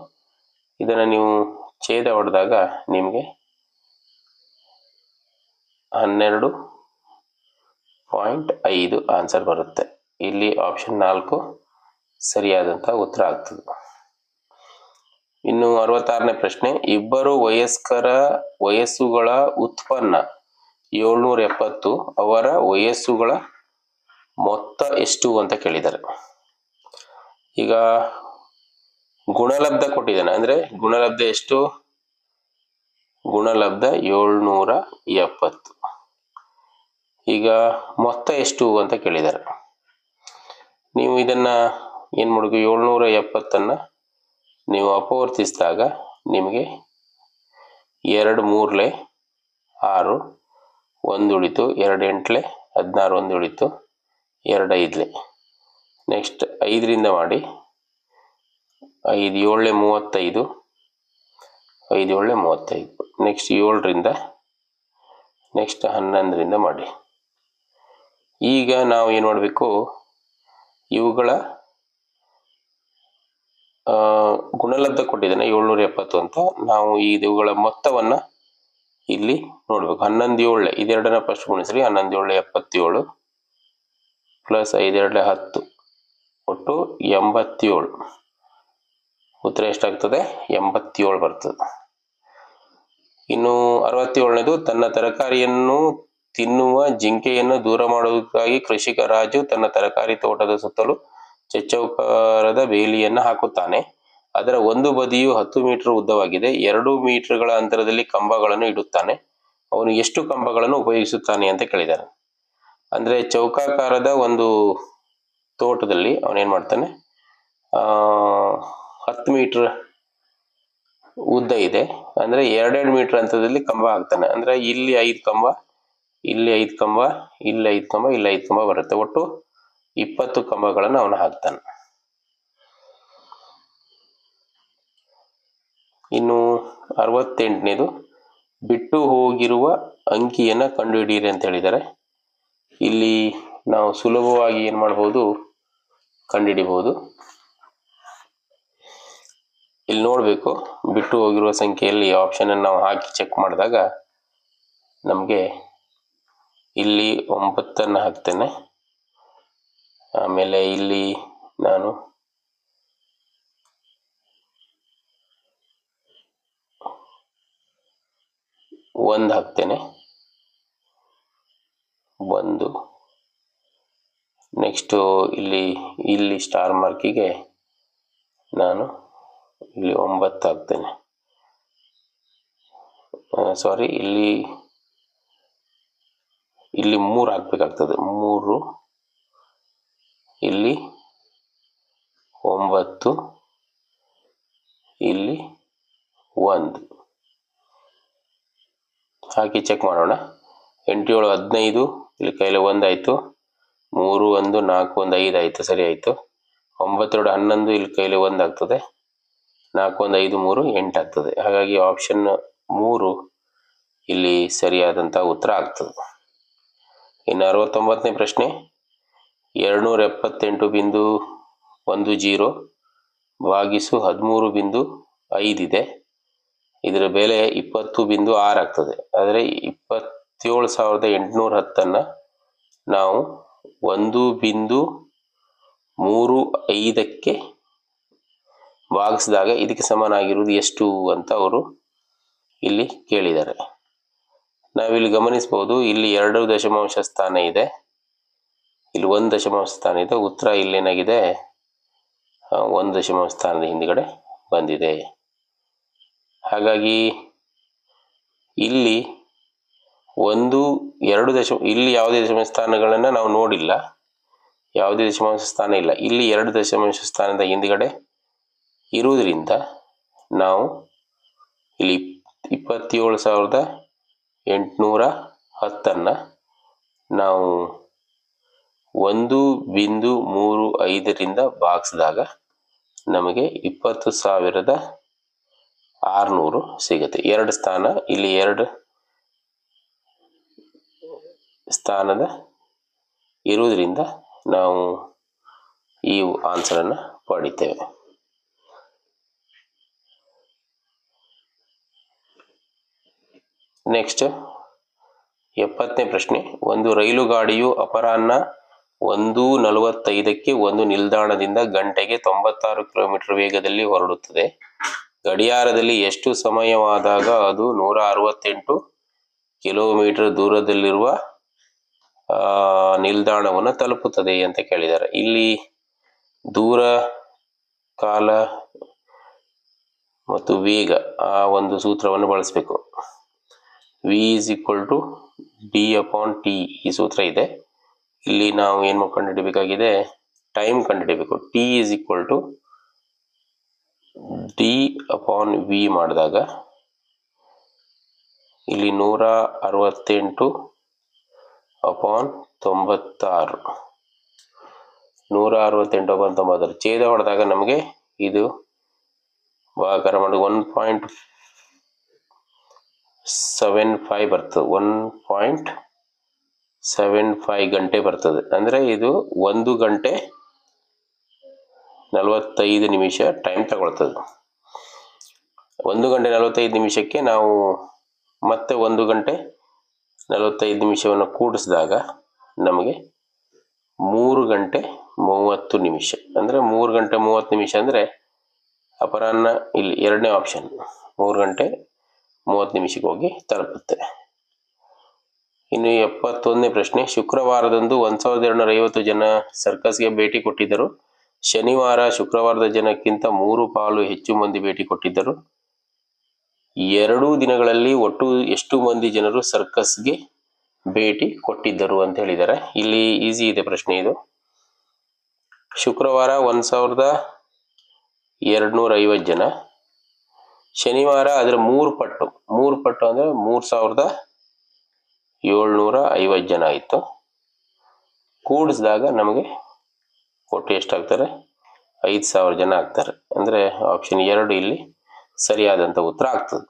ಇದನ್ನ ನೀವು ಛೇದ ಹೊಡೆದಾಗ ನಿಮಗೆ 12.5 ಆನ್ಸರ್ ಬರುತ್ತೆ. ಇಲ್ಲಿ ಆಪ್ಷನ್ 4 ಸರಿಯಾದಂತ ಉತ್ತರ ಆಗ್ತದೆ. ಇನ್ನು 66ನೇ ಪ್ರಶ್ನೆ, ಇಬ್ಬರು ವಯಸ್ಕರ ವಯಸ್ಸುಗಳ ಉತ್ಪನ್ನ 770, ಅವರ ವಯಸ್ಸುಗಳ ಮೊತ್ತ ಎಷ್ಟು ಅಂತ ಕೇಳಿದ್ದಾರೆ. ಈಗ ಗುಣಲಬ್ಧ ಕೊಟ್ಟಿದ್ದಾನೆ, ಅಂದ್ರೆ ಗುಣಲಬ್ಧ ಎಷ್ಟು, ಗುಣಲಬ್ಧ 770. ಈಗ ಮೊತ್ತ ಎಷ್ಟು ಅಂತ ಕೇಳಿದ್ದಾರೆ. ನೀವು ಇದನ್ನ ಏನ್ ಮಾಡಬೇಕು, 770ಅನ್ನ ನೀವು ಅಪವರ್ತಿಸಿದಾಗ ನಿಮಗೆ 2 3 6, 1 ಉಳಿತು, 2 8 16, 1 ಉಳಿತು, 2 5. ನೆಕ್ಸ್ಟ್ 5ರಿಂದ ಮಾಡಿ, 5 7 35, 5 7 35. ನೆಕ್ಸ್ಟ್ 7ರಿಂದ, ನೆಕ್ಸ್ಟ್ 11ರಿಂದ ಮಾಡಿ. ಈಗ ನಾವು ಏನ್ ಮಾಡಬೇಕು, ಇವುಗಳ ಗುಣಲಬ್ಧ ಕೊಟ್ಟಿದ್ದಾನೆ 770 ಅಂತ, ನಾವು ಇವುಗಳ ಮೊತ್ತವನ್ನ ಇಲ್ಲಿ ನೋಡ್ಬೇಕು. 11 7 ಇದೆರಡನ್ನ ಫಸ್ಟ್ ಗುಣಿಸ್ರಿ, 11 7 77 ಪ್ಲಸ್ 5 2 10, ಒಟ್ಟು 87. ಉತ್ತರ ಎಷ್ಟಾಗ್ತದೆ, 87 ಬರ್ತದೆ. ಇನ್ನು 67ನೇದು, ತನ್ನ ತರಕಾರಿಯನ್ನು ತಿನ್ನುವ ಜಿಂಕೆಯನ್ನು ದೂರ ಮಾಡುವುದಕ್ಕಾಗಿ ಕೃಷಿಕ ರಾಜು ತನ್ನ ತರಕಾರಿ ತೋಟದ ಸುತ್ತಲೂ ಚಚ್ಚೌಕಾರದ ಬೇಲಿಯನ್ನು ಹಾಕುತ್ತಾನೆ. ಅದರ ಒಂದು ಬದಿಯು 10 ಮೀಟರ್ ಉದ್ದವಾಗಿದೆ. 2 ಮೀಟರ್ಗಳ ಅಂತರದಲ್ಲಿ ಕಂಬಗಳನ್ನು ಇಡುತ್ತಾನೆ. ಅವನು ಎಷ್ಟು ಕಂಬಗಳನ್ನು ಉಪಯೋಗಿಸುತ್ತಾನೆ ಅಂತ ಕೇಳಿದ್ದಾನೆ. ಅಂದ್ರೆ ಚೌಕಾಕಾರದ ಒಂದು ತೋಟದಲ್ಲಿ ಅವನೇನ್ ಮಾಡ್ತಾನೆ, 10 ಮೀಟರ್ ಉದ್ದ ಇದೆ, ಅಂದ್ರೆ 2 ಮೀಟರ್ ಅಂತರದಲ್ಲಿ ಕಂಬ ಹಾಕ್ತಾನೆ. ಅಂದ್ರೆ ಇಲ್ಲಿ 5 ಕಂಬ, ಇಲ್ಲಿ 5 ಕಂಬ, ಇಲ್ಲಿ 5 ಕಂಬ, ಇಲ್ಲಿ 5 ಕಂಬ ಬರುತ್ತೆ. ಒಟ್ಟು 20 ಕಂಬಗಳನ್ನು ಅವನು ಹಾಕ್ತಾನೆ. ಇನ್ನು 68ನೇದು, ಬಿಟ್ಟು ಹೋಗಿರುವ ಅಂಕಿಯನ್ನ ಕಂಡುಹಿಡಿಯಿರಿ ಅಂತ ಹೇಳಿದ್ದಾರೆ. ಇಲ್ಲಿ ನಾವು ಸುಲಭವಾಗಿ ಏನ್ ಮಾಡಬಹುದು, ಕಂಡುಹಿಡಿಬಹುದು. ಇಲ್ಲಿ ನೋಡ್ಬೇಕು, ಬಿಟ್ಟು ಹೋಗಿರುವ ಸಂಖ್ಯೆಯಲ್ಲಿ ಆಪ್ಷನ್ ಅನ್ನು ನಾವು ಹಾಕಿ ಚೆಕ್ ಮಾಡಿದಾಗ ನಮಗೆ ಇಲ್ಲಿ 9 ಹಾಕ್ತೇನೆ. ಆಮೇಲೆ ಇಲ್ಲಿ ನಾನು 1 ಹಾಕ್ತೇನೆ. 1. ನೆಕ್ಸ್ಟ್ ಇಲ್ಲಿ ಸ್ಟಾರ್ ಮಾರ್ಕಿಗೆ ನಾನು ಇಲ್ಲಿ 9 ಹಾಕ್ತೇನೆ. ಸಾರಿ, ಇಲ್ಲಿ 3 ಹಾಕ್ಬೇಕಾಗ್ತದೆ. 3, ಇಲ್ಲಿ 9, ಇಲ್ಲಿ 1 ಹಾಕಿ ಚೆಕ್ ಮಾಡೋಣ. 8, 7, 15, ಇಲ್ಲಿ ಕೈಲಿ 1 ಆಯ್ತು. 3, 1, 4, 1, 5 ಆಯ್ತು, ಸರಿ ಆಯ್ತು. 9, 2, 11, ಇಲ್ಲಿ ಕೈಲಿ 1 ಆಗ್ತದೆ. 4, 1, 5, 3, 8 ಆಗ್ತದೆ. ಹಾಗಾಗಿ ಆಪ್ಷನ್ 3 ಇಲ್ಲಿ ಸರಿಯಾದಂತಹ ಉತ್ತರ ಆಗ್ತದೆ. ಇನ್ನು 69ನೇ ಪ್ರಶ್ನೆ, 278.10 ಭಾಗಿಸು 13.5 ಇದೆ. ಇದರ ಬೆಲೆ 20.6 ಆಗ್ತದೆ. ಆದರೆ 27,810 ನಾವು 1.35ಕ್ಕೆ ಭಾಗಿಸಿದಾಗ ಇದಕ್ಕೆ ಸಮನಾಗಿರುವುದು ಎಷ್ಟು ಅಂತ ಅವರು ಇಲ್ಲಿ ಕೇಳಿದ್ದಾರೆ. ನಾವಿಲ್ಲಿ ಗಮನಿಸಬಹುದು, ಇಲ್ಲಿ 2 ದಶಮಾಂಶ ಸ್ಥಾನ ಇದೆ, ಇಲ್ಲಿ 1 ದಶಮಾಂಶ ಸ್ಥಾನ ಇದೆ. ಉತ್ತರ ಇಲ್ಲೇನಾಗಿದೆ, 1 ದಶಮಾಂಶ ಸ್ಥಾನದ ಹಿಂದ್ಗಡೆ ಬಂದಿದೆ. ಹಾಗಾಗಿ ಇಲ್ಲಿ 1, 2 ಇಲ್ಲಿ ಯಾವುದೇ ದಶಮಾಂಶ ಸ್ಥಾನಗಳನ್ನ ನಾವು ನೋಡಿಲ್ಲ, ಯಾವುದೇ ದಶಮಾಂಶ ಸ್ಥಾನ ಇಲ್ಲ. ಇಲ್ಲಿ 2 ದಶಮಾಂಶ ಸ್ಥಾನದ ಹಿಂದ್ಗಡೆ ಇರುವುದರಿಂದ ನಾವು ಇಲ್ಲಿ 27,810 ನಾವು 1.35ರಿಂದ ಭಾಗಿಸಿದಾಗ ನಮಗೆ 20,600 ಸಿಗುತ್ತೆ. 2 ಸ್ಥಾನ, ಇಲ್ಲಿ 2 ಸ್ಥಾನದ ಇರುವುದರಿಂದ ನಾವು ಈ ಆನ್ಸರ್ ಅನ್ನು ಪಡಿತೇವೆ. ನೆಕ್ಸ್ಟ್ 70ನೇ ಪ್ರಶ್ನೆ, ಒಂದು ರೈಲು ಗಾಡಿಯು ಅಪರಾಹ್ನ 1:45ಕ್ಕೆ ಒಂದು ನಿಲ್ದಾಣದಿಂದ ಗಂಟೆಗೆ 96 ಕಿಲೋಮೀಟರ್ ವೇಗದಲ್ಲಿ ಹೊರಡುತ್ತದೆ. ಗಡಿಯಾರದಲ್ಲಿ ಎಷ್ಟು ಸಮಯವಾದಾಗ ಅದು 168 ಕಿಲೋಮೀಟರ್ ದೂರದಲ್ಲಿರುವ ನಿಲ್ದಾಣವನ್ನು ತಲುಪುತ್ತದೆ ಅಂತ ಕೇಳಿದ್ದಾರೆ. ಇಲ್ಲಿ ದೂರ, ಕಾಲ ಮತ್ತು ವೇಗ ಆ ಒಂದು ಸೂತ್ರವನ್ನು ಬಳಸಬೇಕು. v is equal to d upon t ಈ ಸೂತ್ರ ಇದೆ. ಇಲ್ಲಿ ನಾವು ಏನು ಕಂಡುಹಿಡಬೇಕಾಗಿದೆ, time ಕಂಡುಹಿಡಬೇಕು. t is equal to d upon v ಮಾಡಿದಾಗ ಇಲ್ಲಿ 168 ಅಪಾನ್ 96, 168 ಅಪಾನ್ 96 ಛೇದ ಹೊಡೆದಾಗ ನಮಗೆ ಇದು ಭಾಗಾಕಾರ ಮಾಡಿ 1.75 ಬರ್ತದೆ. 1.75 ಗಂಟೆ ಬರ್ತದೆ. ಅಂದ್ರೆ ಇದು 1 ಗಂಟೆ 45 ನಿಮಿಷ ಟೈಮ್ ತಗೊಳ್ತದೆ. 1 ಗಂಟೆ 45 ನಿಮಿಷಕ್ಕೆ ನಾವು ಮತ್ತೆ 1 ಗಂಟೆ 45 ನಿಮಿಷವನ್ನು ಕೂಡಿಸಿದಾಗ ನಮಗೆ 3 ಗಂಟೆ 30 ನಿಮಿಷ, ಅಂದ್ರೆ 3 ಗಂಟೆ 30 ನಿಮಿಷ ಅಂದ್ರೆ ಅಪರಾಹ್ನ, ಇಲ್ಲಿ ಎರಡನೇ ಆಪ್ಷನ್ 3 ಗಂಟೆ 30 ನಿಮಿಷಕ್ಕೆ ಹೋಗಿ ತಲುಪುತ್ತೆ. ಇನ್ನು 71ನೇ ಪ್ರಶ್ನೆ, ಶುಕ್ರವಾರದಂದು 1250 ಜನ ಸರ್ಕಸ್ಗೆ ಭೇಟಿ ಕೊಟ್ಟಿದ್ದರು. ಶನಿವಾರ ಶುಕ್ರವಾರದ ಜನಕ್ಕಿಂತ 3 ಪಾಲು ಹೆಚ್ಚು ಮಂದಿ ಭೇಟಿ ಕೊಟ್ಟಿದ್ದರು. 2 ದಿನಗಳಲ್ಲಿ ಒಟ್ಟು ಎಷ್ಟು ಮಂದಿ ಜನರು ಸರ್ಕಸ್ಗೆ ಭೇಟಿ ಕೊಟ್ಟಿದ್ದರು ಅಂತ ಹೇಳಿದ್ದಾರೆ. ಇಲ್ಲಿ ಈಸಿ ಇದೆ ಪ್ರಶ್ನೆ ಇದು. ಶುಕ್ರವಾರ 1250 ಜನ, ಶನಿವಾರ ಅದರ 3 ಪಟ್ಟು ಅಂದರೆ 3750 ಜನ ಆಯಿತು. ಕೂಡಿಸಿದಾಗ ನಮಗೆ ಒಟ್ಟು ಎಷ್ಟಾಗ್ತಾರೆ? 5000 ಜನ ಆಗ್ತಾರೆ. ಅಂದರೆ ಆಪ್ಷನ್ 2 ಇಲ್ಲಿ ಸರಿಯಾದಂಥ ಉತ್ತರ ಆಗ್ತದೆ.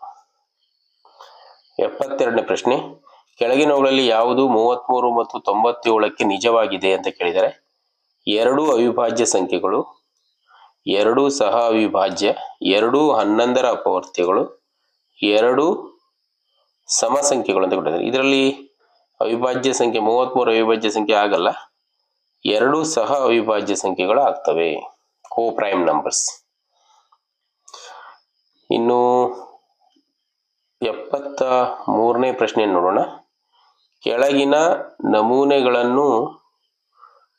72ನೇ ಪ್ರಶ್ನೆ, ಕೆಳಗಿನವುಗಳಲ್ಲಿ ಯಾವುದು 33 ಮತ್ತು 97ಕ್ಕೆ ನಿಜವಾಗಿದೆ ಅಂತ ಕೇಳಿದರೆ? 2 ಅವಿಭಾಜ್ಯ ಸಂಖ್ಯೆಗಳು, 2 ಸಹ ಅವಿಭಾಜ್ಯ, 2 11ರ ಅಪವರ್ತ್ಯಗಳು, 2 ಸಮ ಸಂಖ್ಯೆಗಳು ಅಂತ ಕೊಟ್ಟಿದ್ದಾರೆ. ಇದರಲ್ಲಿ ಅವಿಭಾಜ್ಯ ಸಂಖ್ಯೆ 33 ಅವಿಭಾಜ್ಯ ಸಂಖ್ಯೆ ಆಗಲ್ಲ, 2 ಸಹ ಅವಿಭಾಜ್ಯ ಸಂಖ್ಯೆಗಳು ಆಗ್ತವೆ, ಕೋ ಪ್ರೈಮ್ ನಂಬರ್ಸ್. ಇನ್ನು 73ನೇ ಪ್ರಶ್ನೆಯನ್ನು ನೋಡೋಣ. ಕೆಳಗಿನ ನಮೂನೆಗಳನ್ನು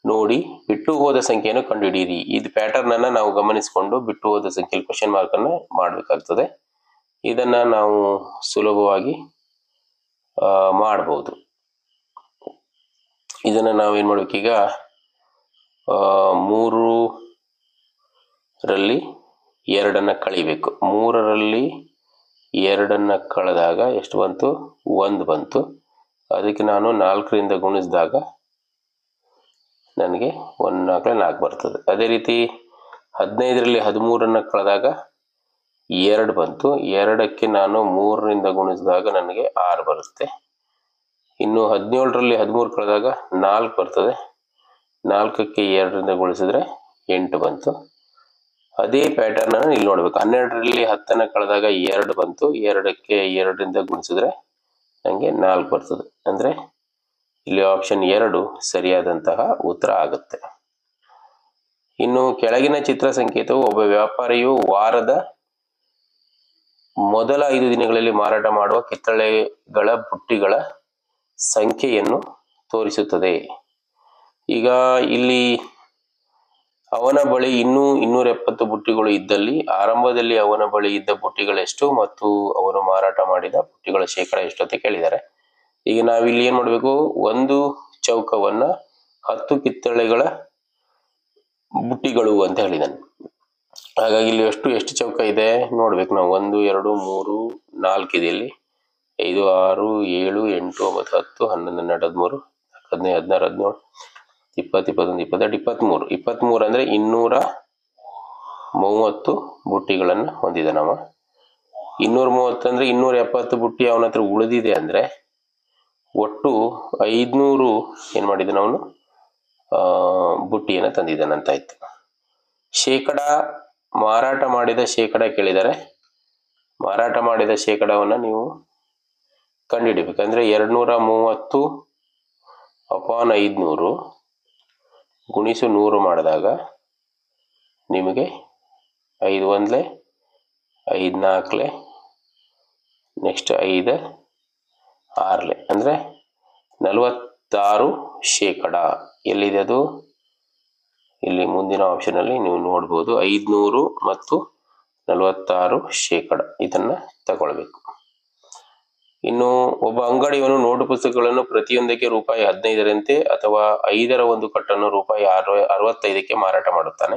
ನೋಡಿ ಬಿಟ್ಟು ಹೋದ ಸಂಖ್ಯೆಯನ್ನು ಕಂಡುಹಿಡಿಯಿರಿ. ಇದು ಪ್ಯಾಟರ್ನ್ ಅನ್ನ ನಾವು ಗಮನಿಸಿಕೊಂಡು ಬಿಟ್ಟು ಹೋದ ಸಂಖ್ಯೆಯಲ್ಲಿ ಕ್ವಶನ್ ಮಾರ್ಕ್ ಅನ್ನು ಮಾಡಬೇಕಾಗ್ತದೆ. ಇದನ್ನ ನಾವು ಸುಲಭವಾಗಿ ಮಾಡಬಹುದು. ಇದನ್ನ ನಾವೇನ್ ಮಾಡ್ಬೇಕೀಗ, 3ರಲ್ಲಿ 2 ಕಳಿಬೇಕು. 3ರಲ್ಲಿ 2 ಕಳೆದಾಗ ಎಷ್ಟು ಬಂತು? 1 ಬಂತು. ಅದಕ್ಕೆ ನಾನು 4ರಿಂದ ಗುಣಿಸಿದಾಗ ನನಗೆ 1 4 4 ಬರ್ತದೆ. ಅದೇ ರೀತಿ 15ರಲ್ಲಿ 13 ಕಳೆದಾಗ 2 ಬಂತು. 2ಕ್ಕೆ ನಾನು 3ರಿಂದ ಗುಣಿಸಿದಾಗ ನನಗೆ 6 ಬರುತ್ತೆ. ಇನ್ನು 17ರಲ್ಲಿ 13 ಕಳೆದಾಗ 4 ಬರ್ತದೆ. 4ಕ್ಕೆ 2ರಿಂದ ಗುಣಿಸಿದ್ರೆ 8 ಬಂತು. ಅದೇ ಪ್ಯಾಟರ್ನ್ ಅನ್ನು ಇಲ್ಲಿ ನೋಡ್ಬೇಕು. 12ರಲ್ಲಿ 10 ಕಳೆದಾಗ 2 ಬಂತು. 2ಕ್ಕೆ 2ರಿಂದ ಗುಣಿಸಿದ್ರೆ ನನಗೆ 4 ಬರ್ತದೆ. ಅಂದ್ರೆ ಇಲ್ಲಿ ಆಪ್ಷನ್ 2 ಸರಿಯಾದಂತಹ ಉತ್ತರ ಆಗುತ್ತೆ. ಇನ್ನು ಕೆಳಗಿನ ಚಿತ್ರ ಸಂಕೇತವು ಒಬ್ಬ ವ್ಯಾಪಾರಿಯು ವಾರದ ಮೊದಲ 5 ದಿನಗಳಲ್ಲಿ ಮಾರಾಟ ಮಾಡುವ ಕಿತ್ತಳೆಗಳ ಬುಟ್ಟಿಗಳ ಸಂಖ್ಯೆಯನ್ನು ತೋರಿಸುತ್ತದೆ. ಈಗ ಇಲ್ಲಿ ಅವನ ಬಳಿ ಇನ್ನೂ 270 ಬುಟ್ಟಿಗಳು ಇದ್ದಲ್ಲಿ ಆರಂಭದಲ್ಲಿ ಅವನ ಬಳಿ ಇದ್ದ ಬುಟ್ಟಿಗಳೆಷ್ಟು ಮತ್ತು ಅವನು ಮಾರಾಟ ಮಾಡಿದ ಬುಟ್ಟಿಗಳ ಶೇಕಡ ಎಷ್ಟು ಅಂತ ಕೇಳಿದ್ದಾರೆ. ಈಗ ನಾವಿಲ್ಲಿ ಏನ್ ಮಾಡ್ಬೇಕು? ಒಂದು ಚೌಕವನ್ನ 10 ಕಿತ್ತಳೆಗಳ ಬುಟ್ಟಿಗಳು ಅಂತ ಹೇಳಿದಾನೆ. ಹಾಗಾಗಿ ಇಲ್ಲಿ ಎಷ್ಟು ಚೌಕ ಇದೆ ನೋಡ್ಬೇಕು ನಾವು. 1 2 3 4 ಇದೆ ಇಲ್ಲಿ. 5 6 7 8 9 10 11 12 13 14 15 16 17 18 20 21 23 ಅಂದ್ರೆ 230 ಬುಟ್ಟಿಗಳನ್ನ ಹೊಂದಿದಾನವ. 230 ಅಂದ್ರೆ 270 ಬುಟ್ಟಿ ಅವನ ಹತ್ರ ಉಳಿದಿದೆ ಅಂದ್ರೆ ಒಟ್ಟು 500 ಏನ್ ಮಾಡಿದಾನ ಅವನು? ಬುಟ್ಟಿಯನ್ನ ತಂದಿದ್ದಾನಂತಾಯ್ತು. ಶೇಕಡ ಮಾರಾಟ ಮಾಡಿದ ಶೇಕಡ ಕೇಳಿದರೆ ಮಾರಾಟ ಮಾಡಿದ ಶೇಕಡವನ್ನ ನೀವು ಕಂಡುಹಿಡಿಬೇಕಂದ್ರೆ 230 ಅಪಾನ್ 500 ಗುಣಿಸು 100 ಮಾಡಿದಾಗ ನಿಮಗೆ 5 1 5 4 ನೆಕ್ಸ್ಟ್ 5 6 ಅಂದ್ರೆ 46 ಶೇಕಡ. ಎಲ್ಲಿದೆ ಅದು? ಇಲ್ಲಿ ಮುಂದಿನ ಆಪ್ಷನ್ ಅಲ್ಲಿ ನೀವು ನೋಡ್ಬೋದು. 500 ಮತ್ತು 46 ಶೇಕಡ ಇದನ್ನ ತಗೊಳ್ಬೇಕು. ಇನ್ನು ಒಬ್ಬ ಅಂಗಡಿಯವನು ನೋಟು ಪುಸ್ತಕಗಳನ್ನು ಪ್ರತಿಯೊಂದಕ್ಕೆ ರೂಪಾಯಿ 15ರಂತೆ ಅಥವಾ 5ರ ಒಂದು ಕಟ್ಟನ್ನು ರೂಪಾಯಿ 65ಕ್ಕೆ ಮಾರಾಟ ಮಾಡುತ್ತಾನೆ.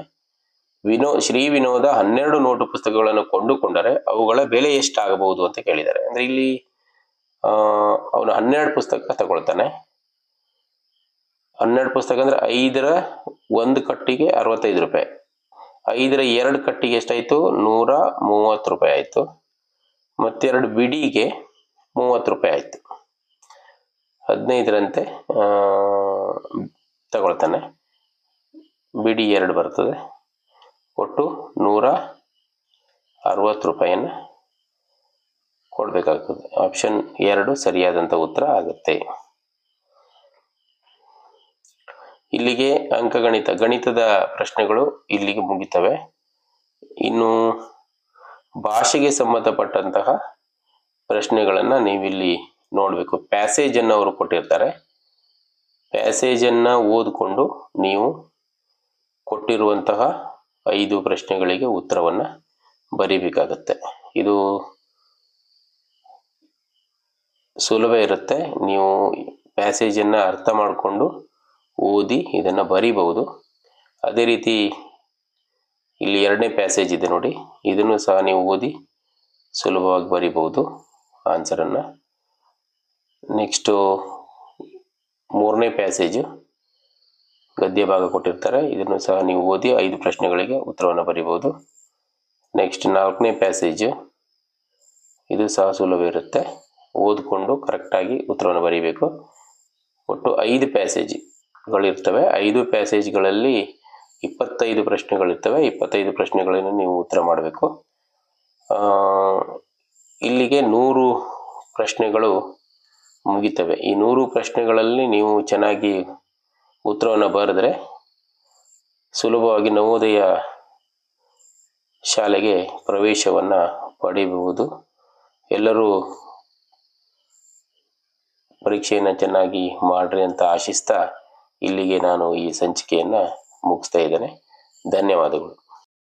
ಶ್ರೀ ವಿನೋದ 12 ನೋಟು ಪುಸ್ತಕಗಳನ್ನು ಕೊಂಡುಕೊಂಡರೆ ಅವುಗಳ ಬೆಲೆ ಎಷ್ಟಾಗಬಹುದು ಅಂತ ಕೇಳಿದ್ದಾರೆ. ಅಂದ್ರೆ ಇಲ್ಲಿ ಅವನು 12 ಪುಸ್ತಕ ತಗೊಳ್ತಾನೆ. 12 ಪುಸ್ತಕ ಅಂದ್ರೆ 5ರ ಒಂದು ಕಟ್ಟಿಗೆ 65 ರೂಪಾಯಿ, 5ರ 2 ಕಟ್ಟಿಗೆ ಎಷ್ಟಾಯ್ತು? 130 ರೂಪಾಯಿ ಆಯ್ತು. ಮತ್ತೆರಡು ಬಿಡಿಗೆ 30 ರೂಪಾಯಿ ಆಯ್ತು. 15ರಂತೆ ತಗೊಳ್ತಾನೆ, ಬಿಡಿ 2 ಬರ್ತದೆ. ಒಟ್ಟು 160 ರೂಪಾಯಿಯನ್ನು ಕೊಡ್ಬೇಕಾಗ್ತದೆ. ಆಪ್ಷನ್ 2 ಸರಿಯಾದಂತ ಉತ್ತರ ಆಗುತ್ತೆ. ಇಲ್ಲಿಗೆ ಗಣಿತದ ಪ್ರಶ್ನೆಗಳು ಇಲ್ಲಿಗೆ ಮುಗಿತವೆ. ಇನ್ನು ಭಾಷೆಗೆ ಸಂಬಂಧಪಟ್ಟಂತಹ ಪ್ರಶ್ನೆಗಳನ್ನ ನೀವಿಲ್ಲಿ ನೋಡ್ಬೇಕು. ಪ್ಯಾಸೇಜ್ ಅನ್ನು ಅವರು ಕೊಟ್ಟಿರ್ತಾರೆ. ಪ್ಯಾಸೇಜ್ ಅನ್ನ ಓದ್ಕೊಂಡು ನೀವು ಕೊಟ್ಟಿರುವಂತಹ 5 ಪ್ರಶ್ನೆಗಳಿಗೆ ಉತ್ತರವನ್ನು ಬರೀಬೇಕಾಗತ್ತೆ. ಇದು ಸುಲಭ ಇರುತ್ತೆ. ನೀವು ಪ್ಯಾಸೇಜನ್ನು ಅರ್ಥ ಮಾಡಿಕೊಂಡು ಓದಿ ಇದನ್ನು ಬರೀಬಹುದು. ಅದೇ ರೀತಿ ಇಲ್ಲಿ 2ನೇ ಪ್ಯಾಸೇಜ್ ಇದೆ ನೋಡಿ, ಇದನ್ನು ಸಹ ನೀವು ಓದಿ ಸುಲಭವಾಗಿ ಬರೀಬಹುದು ಆನ್ಸರನ್ನು. ನೆಕ್ಸ್ಟು 3ನೇ ಪ್ಯಾಸೇಜು ಗದ್ಯ ಭಾಗ ಕೊಟ್ಟಿರ್ತಾರೆ, ಇದನ್ನು ಸಹ ನೀವು ಓದಿ 5 ಪ್ರಶ್ನೆಗಳಿಗೆ ಉತ್ತರವನ್ನು ಬರೀಬಹುದು. ನೆಕ್ಸ್ಟ್ 4ನೇ ಪ್ಯಾಸೇಜು, ಇದು ಸಹ ಸುಲಭ ಇರುತ್ತೆ, ಓದಿಕೊಂಡು ಕರೆಕ್ಟಾಗಿ ಉತ್ತರವನ್ನು ಬರೀಬೇಕು. ಒಟ್ಟು 5 ಪ್ಯಾಸೇಜ್ಗಳಿರ್ತವೆ. 5 ಪ್ಯಾಸೇಜ್ಗಳಲ್ಲಿ 25 ಪ್ರಶ್ನೆಗಳಿರ್ತವೆ. 25 ಪ್ರಶ್ನೆಗಳನ್ನು ನೀವು ಉತ್ತರ ಮಾಡಬೇಕು. ಇಲ್ಲಿಗೆ 100 ಪ್ರಶ್ನೆಗಳು ಮುಗಿತವೆ. ಈ 100 ಪ್ರಶ್ನೆಗಳಲ್ಲಿ ನೀವು ಚೆನ್ನಾಗಿ ಉತ್ತರವನ್ನು ಬರೆದ್ರೆ ಸುಲಭವಾಗಿ ನವೋದಯ ಶಾಲೆಗೆ ಪ್ರವೇಶವನ್ನು ಪಡೆಯಬಹುದು. ಎಲ್ಲರೂ ಪರೀಕ್ಷೆಯನ್ನು ಚೆನ್ನಾಗಿ ಮಾಡ್ರಿ ಅಂತ ಆಶಿಸ್ತಾ ಇಲ್ಲಿಗೆ ನಾನು ಈ ಸಂಚಿಕೆಯನ್ನು ಮುಗಿಸ್ತಾ ಇದ್ದೇನೆ. ಧನ್ಯವಾದಗಳು.